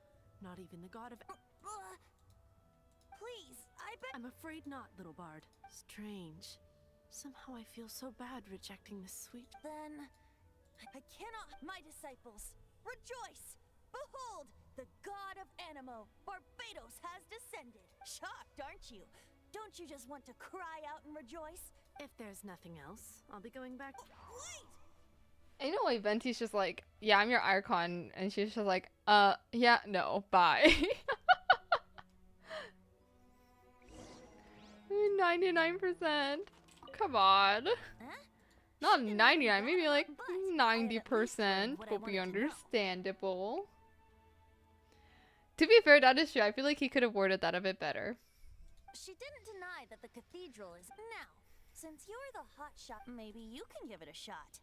Not even the god of... Please, I'm afraid not, little bard. Strange. Somehow I feel so bad rejecting this sweet... Then... I cannot... My disciples, rejoice! Behold, the god of Animo, Barbados, has descended. Shocked, aren't you? Don't you just want to cry out and rejoice? If there's nothing else, I'll be going back... Wait! You know, like Venti's just like, yeah, I'm your Archon, and she's just like, yeah, no, bye. 99%. Come on. Huh? Not 99, maybe like But I at least 90% learned what I would be wanted to know. understandable. To be fair, that is true. I feel like he could have worded that a bit better. She didn't deny that the cathedral is... Now, since you're the hotshot, maybe you can give it a shot.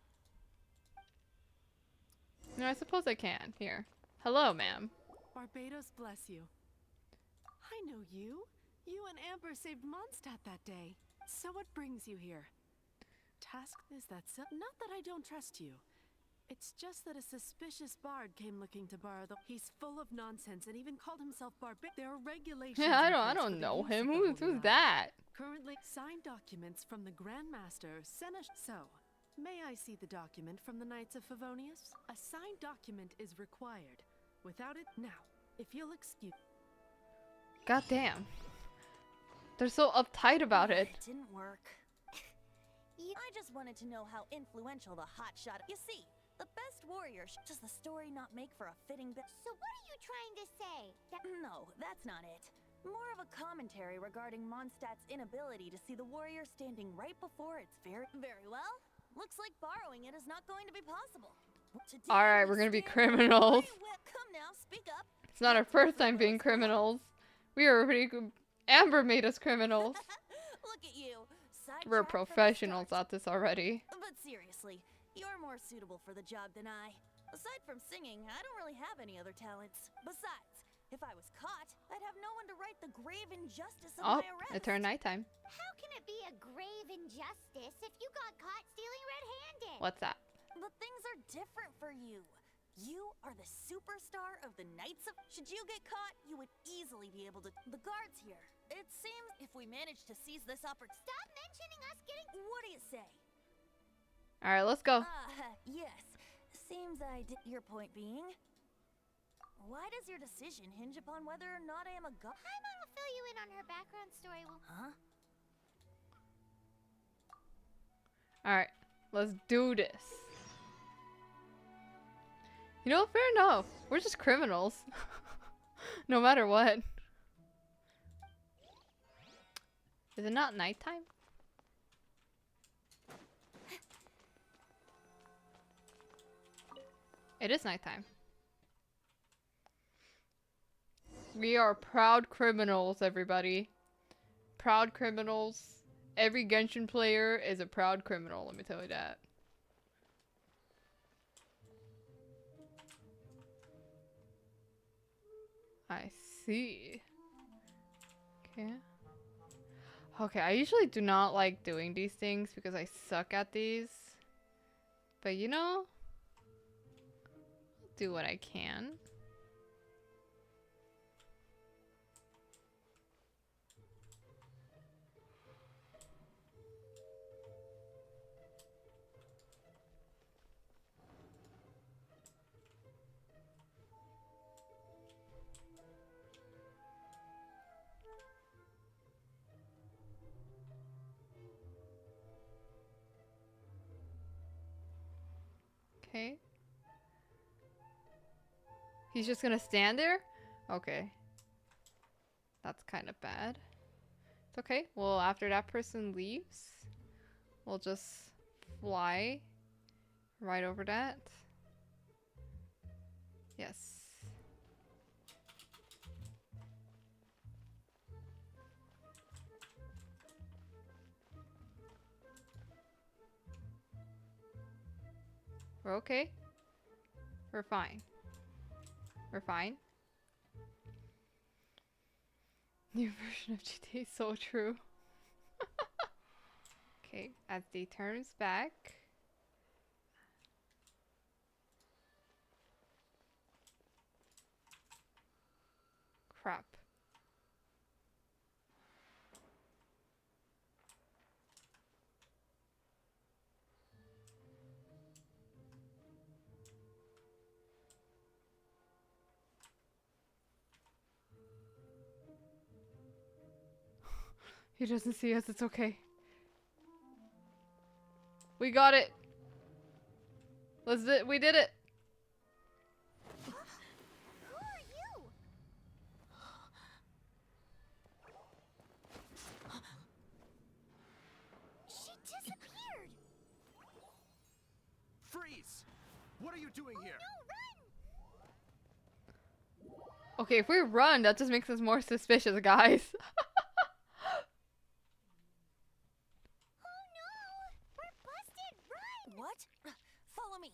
No, I suppose I can. Here. Hello, ma'am. Barbados bless you. I know you. You and Amber saved Mondstadt that day. So what brings you here? Task is that not that I don't trust you. It's just that a suspicious bard came looking to borrow the... He's full of nonsense and even called himself There are regulations... Yeah, in I place for don't the know use him. of the Who's Holy Eye. that? Currently, signed documents from the Grand Master So, may I see the document from the Knights of Favonius? A signed document is required. Without it, now, if you'll excuse... God damn. They're so uptight about it. It didn't work. I just wanted to know how influential the hotshot... You see, the best warrior... Does the story not make for a fitting bit? So what are you trying to say? No, that's not it. More of a commentary regarding Mondstadt's inability to see the warrior standing right before its very well. Looks like borrowing it is not going to be possible. Alright, we're gonna be criminals. Come now, speak up. It's not our first time being criminals. We are pretty good. Amber made us criminals. Look at you. We're Sidetracked from the professionals start. at this already. But seriously, you're more suitable for the job than I. Aside from singing, I don't really have any other talents. Besides, if I was caught, I'd have no one to right the grave injustice of Oh, my arrest. it turned nighttime. How can it be a grave injustice if you got caught stealing red-handed? What's that? But things are different for you. You are the superstar of the Knights of... Should you get caught, you would easily be able to... The guards here. It seems if we manage to seize this opportunity... Stop mentioning us getting... What do you say? Alright, let's go. Yes. Seems I did... Your point being... Why does your decision hinge upon whether or not I am a god? Paimon will fill you in on her background story. Huh? Alright, let's do this. You know, fair enough. We're just criminals. No matter what. Is it not nighttime? It is nighttime. We are proud criminals, everybody. Proud criminals. Every Genshin player is a proud criminal, let me tell you that. I see. Okay. Okay, I usually do not like doing these things because I suck at these. But you know, I'll do what I can. Okay. He's just gonna stand there? Okay. That's kind of bad. It's okay. Well, after that person leaves, we'll just fly right over that. Yes. We're okay. We're fine. We're fine. New version of GTA is so true. Okay, as D turns back. crap. He doesn't see us, it's okay. We got it. We did it. Who are you? She disappeared. Freeze! What are you doing here? No, run! Okay, if we run, that just makes us more suspicious, guys. Oh no! We're busted! Run! What? Follow me.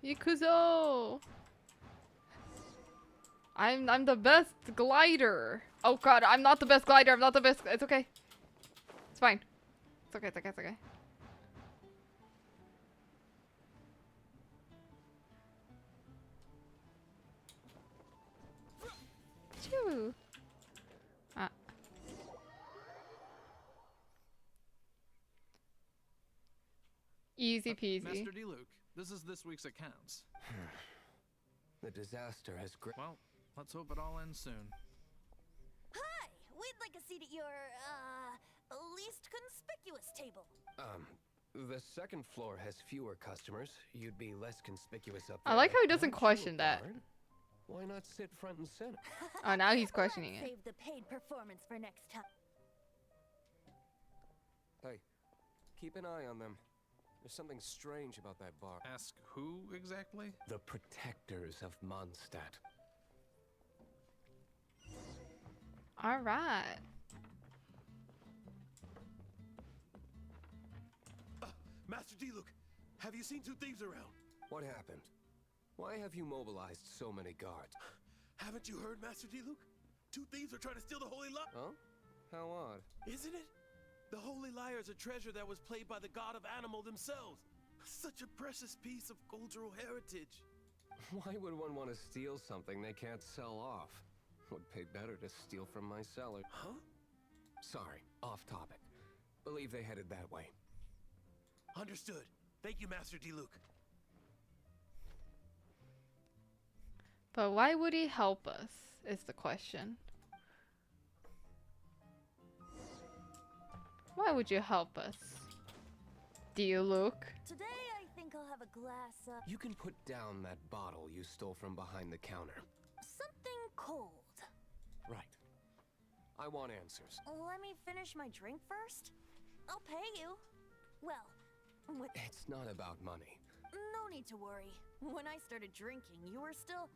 Ikuzo! I'm the best glider. Oh god, I'm not the best glider. I'm not the best. It's okay. It's fine. It's okay. It's okay. It's okay. Choo. Ah. Easy peasy. Master D. Luke, this is this week's accounts. The disaster has Well, let's hope it all ends soon. Hi! We'd like a seat at your, least conspicuous table. The second floor has fewer customers. You'd be less conspicuous up I there. like how he Aren't doesn't you a question that. guard? Why not sit front and center? Oh, now he's questioning it. Save the paid performance for next time. Hey, keep an eye on them. There's something strange about that bar. Ask who exactly? The protectors of Mondstadt. All right. Master D. Luke, have you seen two thieves around? What happened? Why have you mobilized so many guards? Haven't you heard, Master D. Luke? Two thieves are trying to steal the Holy Lyre. Huh? How odd. Isn't it? The Holy Lyre is a treasure that was played by the god of animal themselves. Such a precious piece of cultural heritage. Why would one want to steal something they can't sell off? Would pay better to steal from my cellar. Huh? Sorry, off topic. Believe they headed that way. Understood. Thank you, Master D. Luke. But why would he help us, is the question. Why would you help us? Do you look? Today, I think I'll have a glass of You can put down that bottle you stole from behind the counter. something cold. Right. I want answers. Let me finish my drink first. I'll pay you. Well, with It's not about money. no need to worry. When I started drinking, you were still...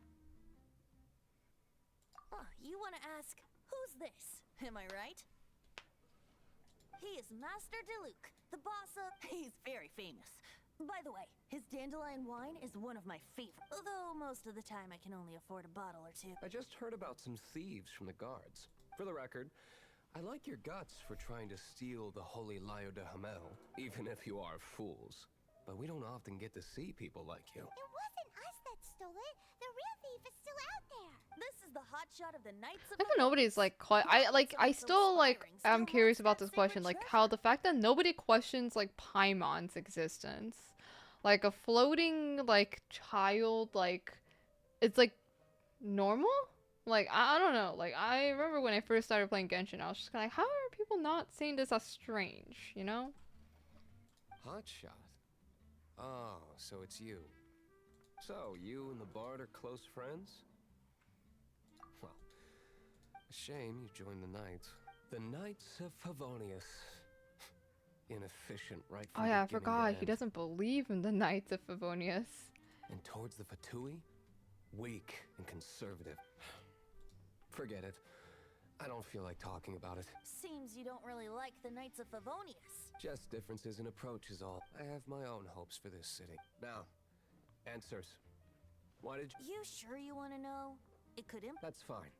you want to ask, who's this? Am I right? He is Master Diluc, the boss of... He's very famous. By the way, his dandelion wine is one of my favorites. Although most of the time I can only afford a bottle or two. I just heard about some thieves from the guards. For the record, I like your guts for trying to steal the Holy Lyre de Hamel, even if you are fools. But we don't often get to see people like you. It wasn't us that stole it. The real thief is still out there. This is the hotshot of the Knights of... I think nobody's like I still like I'm curious about this question, like how the fact that nobody questions like Paimon's existence, like a floating like child, like it's like normal. Like I don't know. Like I remember when I first started playing Genshin, I was just kind of like, how are people not seeing this as strange? You know? Hotshot? Oh, so it's you. So, you and the Bard are close friends? Well, a shame you joined the Knights. The Knights of Favonius. Inefficient right from Oh yeah, I beginning to forgot. He end. doesn't believe in the Knights of Favonius. And towards the Fatui? Weak and conservative. Forget it. I don't feel like talking about it. Seems you don't really like the Knights of Favonius. Just differences in approach is all. I have my own hopes for this city. Now, answers. Why did you... You sure you want to know? It could That's fine.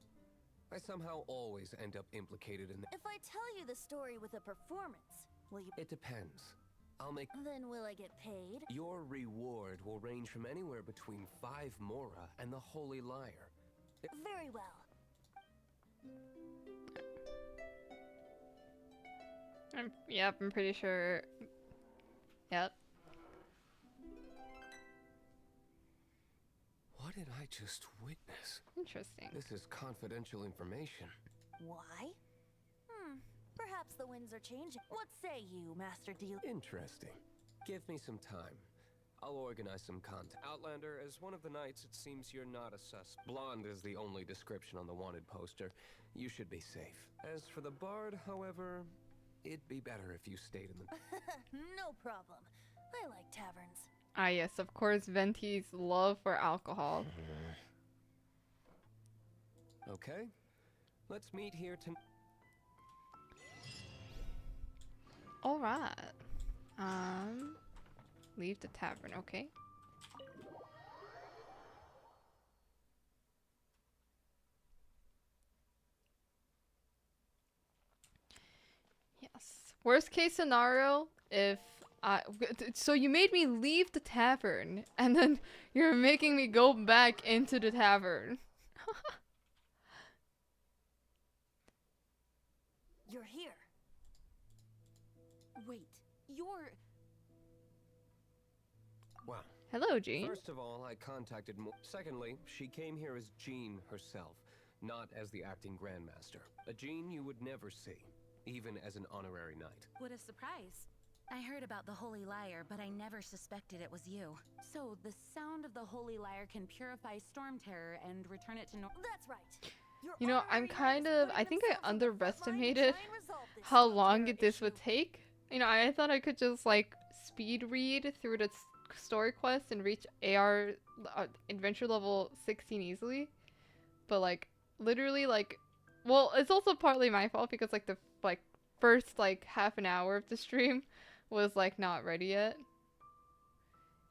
I somehow always end up implicated in If I tell you the story with a performance, will you... It depends. I'll make... Then will I get paid? Your reward will range from anywhere between 5 mora and the Holy Lyre. Very well. Yep, I'm pretty sure. Yep. What did I just witness? Interesting. This is confidential information. Why? Perhaps the winds are changing. What say you, Master Deal? Interesting. Give me some time. I'll organize some content. Outlander, as one of the knights, it seems you're not a sus. Blonde is the only description on the wanted poster. You should be safe. As for the bard, however, it'd be better if you stayed in the... No problem. I like taverns. Ah, yes, of course, Venti's love for alcohol. Okay. Let's meet here to... Alright. Leave the tavern, okay. Yes. Worst case scenario, if so you made me leave the tavern, and then you're making me go back into the tavern. You're here. Wait, you're... Wow. Hello, Jean. First of all, I contacted Secondly, she came here as Jean herself, not as the acting Grandmaster. A Jean you would never see, even as an honorary knight. What a surprise. I heard about the Holy Lyre, but I never suspected it was you. So, the sound of the Holy Lyre can purify Storm Terror and return it to normal. That's right. You know, I'm kind of... I think I underestimated how long this would take. You know, I thought I could just, like, speed read through the story quest and reach AR adventure level 16 easily. But, like, literally, like... Well, it's also partly my fault because, like, the, like, first, like, half an hour of the stream was, like, not ready yet.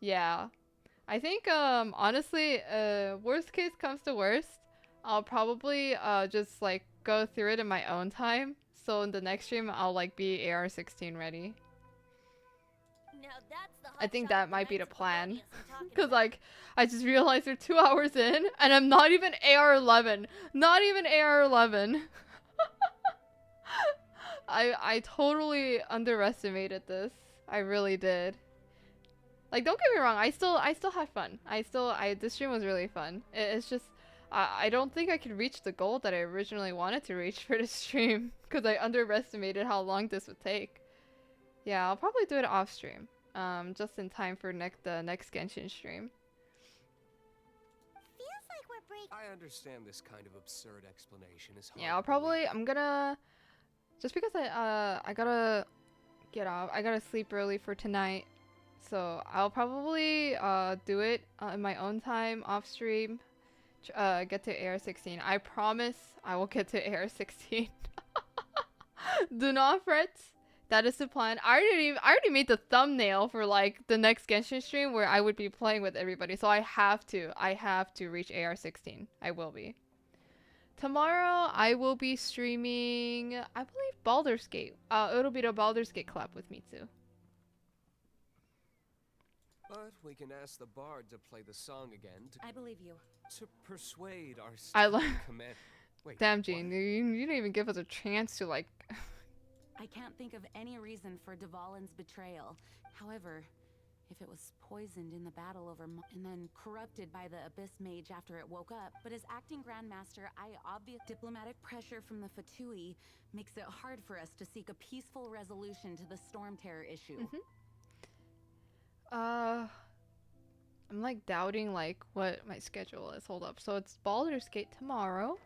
Yeah. I think, honestly, worst case comes to worst, I'll probably, just, like, go through it in my own time. So in the next stream, I'll, like, be AR16 ready. Now that's the I think that might be the plan. Because, Because like, I just realized we're 2 hours in, and I'm not even AR11. Not even AR11. I totally underestimated this. I really did. Like, don't get me wrong, I still had fun. This stream was really fun. It's just, I don't think I could reach the goal that I originally wanted to reach for this stream. Because I underestimated how long this would take. Yeah, I'll probably do it off stream. Just in time for the next Genshin stream. Feels like we're breaking. I understand this kind of absurd explanation is hard. Yeah, I'm gonna... Just because I gotta get off. I gotta sleep early for tonight. So I'll probably do it in my own time off stream. Get to AR16. I promise I will get to AR16. Do not fret. That is the plan. I already made the thumbnail for like the next Genshin stream where I would be playing with everybody. So I have to reach AR16. I will be. Tomorrow I will be streaming, I believe, Baldur's Gate. It'll be the Baldur's Gate collab with Mitsu. But we can ask the bard to play the song again I believe you. to persuade our command. Wait, Damn, Jean, you didn't even give us a chance to like. I can't think of any reason for Dvalin's betrayal. However, if it was poisoned in the battle over and then corrupted by the Abyss Mage after it woke up, but as acting Grandmaster, obvious diplomatic pressure from the Fatui makes it hard for us to seek a peaceful resolution to the Storm Terror issue. I'm like doubting like what my schedule is. Hold up. So it's Baldur's Gate tomorrow.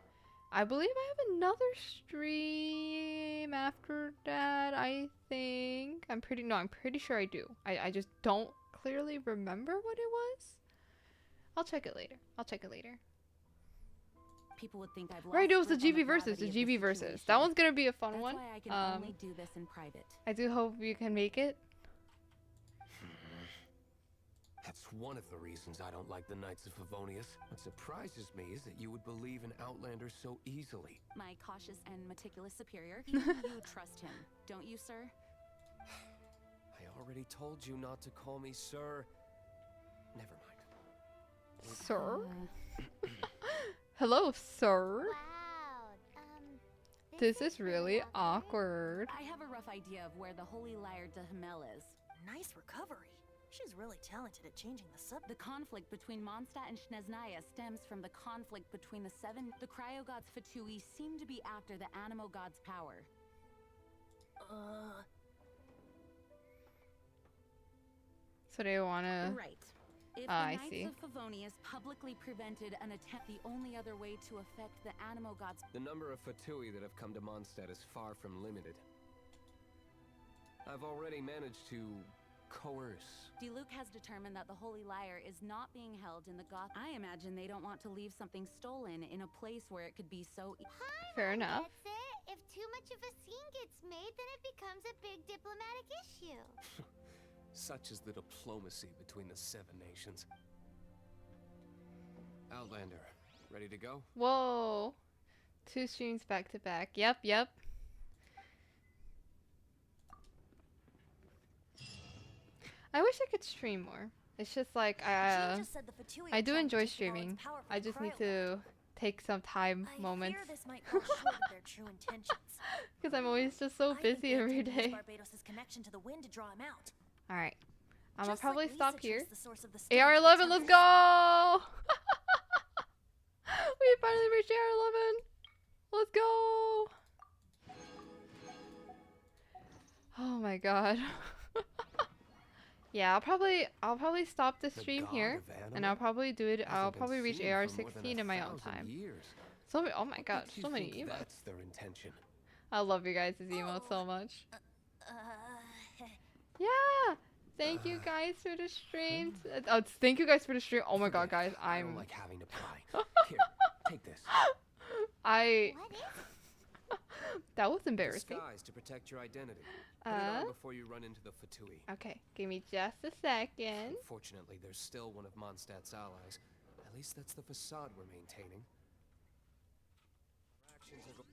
I believe I have another stream after that, I think. I'm pretty sure I do. I just don't clearly remember what it was. I'll check it later. People would think I've lost Right, it was the grip on GB versus. gravity The of GB versus. situation. That one's gonna be a fun That's one. why I can only do this in private. I do hope you can make it. That's one of the reasons I don't like the Knights of Favonius. What surprises me is that you would believe in Outlander so easily. My cautious and meticulous superior, you trust him, don't you, sir? I already told you not to call me sir. Never mind. Sir? Hello, sir. Wow. This is really awkward. I have a rough idea of where the Holy Lyre de Himmel is. Nice recovery. She's really talented at changing the The conflict between Mondstadt and Snezhnaya stems from the conflict between the seven. The cryo gods Fatui seem to be after the Animo god's power. So they wanna... Right. If the I Knights see. of Favonius publicly prevented an attempt, the only other way to affect the Animo gods. The number of Fatui that have come to Mondstadt is far from limited. I've already managed to coerce. Diluc has determined that the Holy Lyre is not being held in the Goth. I imagine they don't want to leave something stolen in a place where it could be so. Fair enough. That's it. If too much of a scene gets made, then it becomes a big diplomatic issue. Such is the diplomacy between the seven nations. Outlander, ready to go? Whoa. 2 streams back to back. Yep, yep. I wish I could stream more. It's just like, I do enjoy streaming. I just need to take some time moments. This might fall short of their true intentions. Because I'm always just so busy every day. Barbados' connection to the wind to draw him out. Alright. I'm gonna Just probably like stop Lisa here. traced the source of the storm AR11, to let's Tempest. go! We finally reached AR11! Let's go! Oh my god. Yeah, I'll probably stop the stream god here, of and I'll probably do it. Hasn't I'll been probably reach seen for more than AR16 in my own 1,000 time. years. So many, oh my god, Makes you so many think emotes. That's their intention. I love you guys' emotes so much. Yeah, thank you guys for the stream. Thank you guys for the stream. Oh my god, guys, I don't I'm. like having to pry. Here, take this. I. What is That was embarrassing. Disguise to protect your identity. Put it on before you run into the Fatui. Okay, give me just a second. Unfortunately, there's still one of Mondstadt's allies. At least that's the facade we're maintaining. Actions are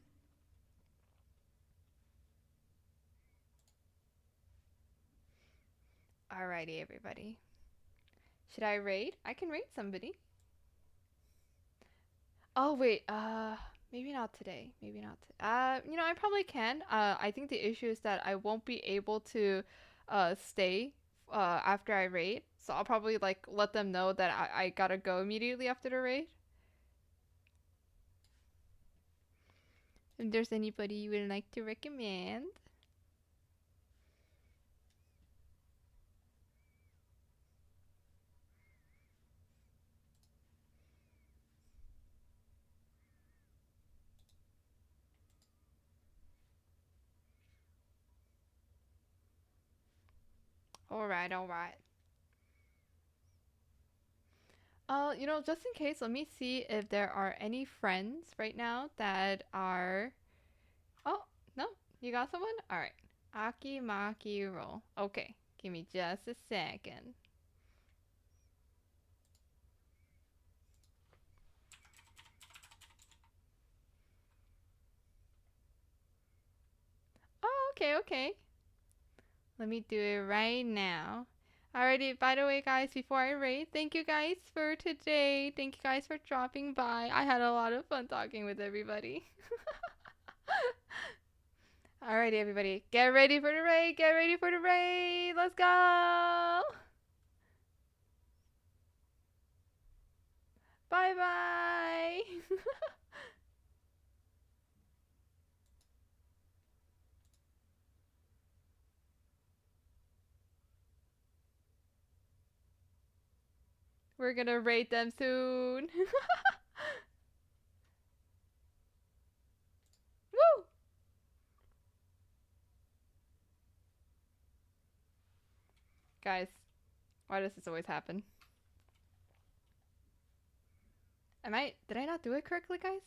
Alrighty, everybody. Should I raid? I can raid somebody. Oh wait, maybe not today. Maybe not. You know, I probably can. I think the issue is that I won't be able to, stay, after I raid. So I'll probably like let them know that I gotta go immediately after the raid. If there's anybody you would like to recommend. Alright, alright. You know, just in case, let me see if there are any friends right now that are... Oh, no? You got someone? Alright. Aki Maki roll. Okay, give me just a second. Oh, okay, okay. Let me do it right now. Alrighty, by the way, guys, before I raid, thank you guys for today. Thank you guys for dropping by. I had a lot of fun talking with everybody. Alrighty, everybody, get ready for the raid. Get ready for the raid. Let's go. Bye-bye. We're gonna raid them soon. Woo! Guys, why does this always happen? Did I not do it correctly, guys?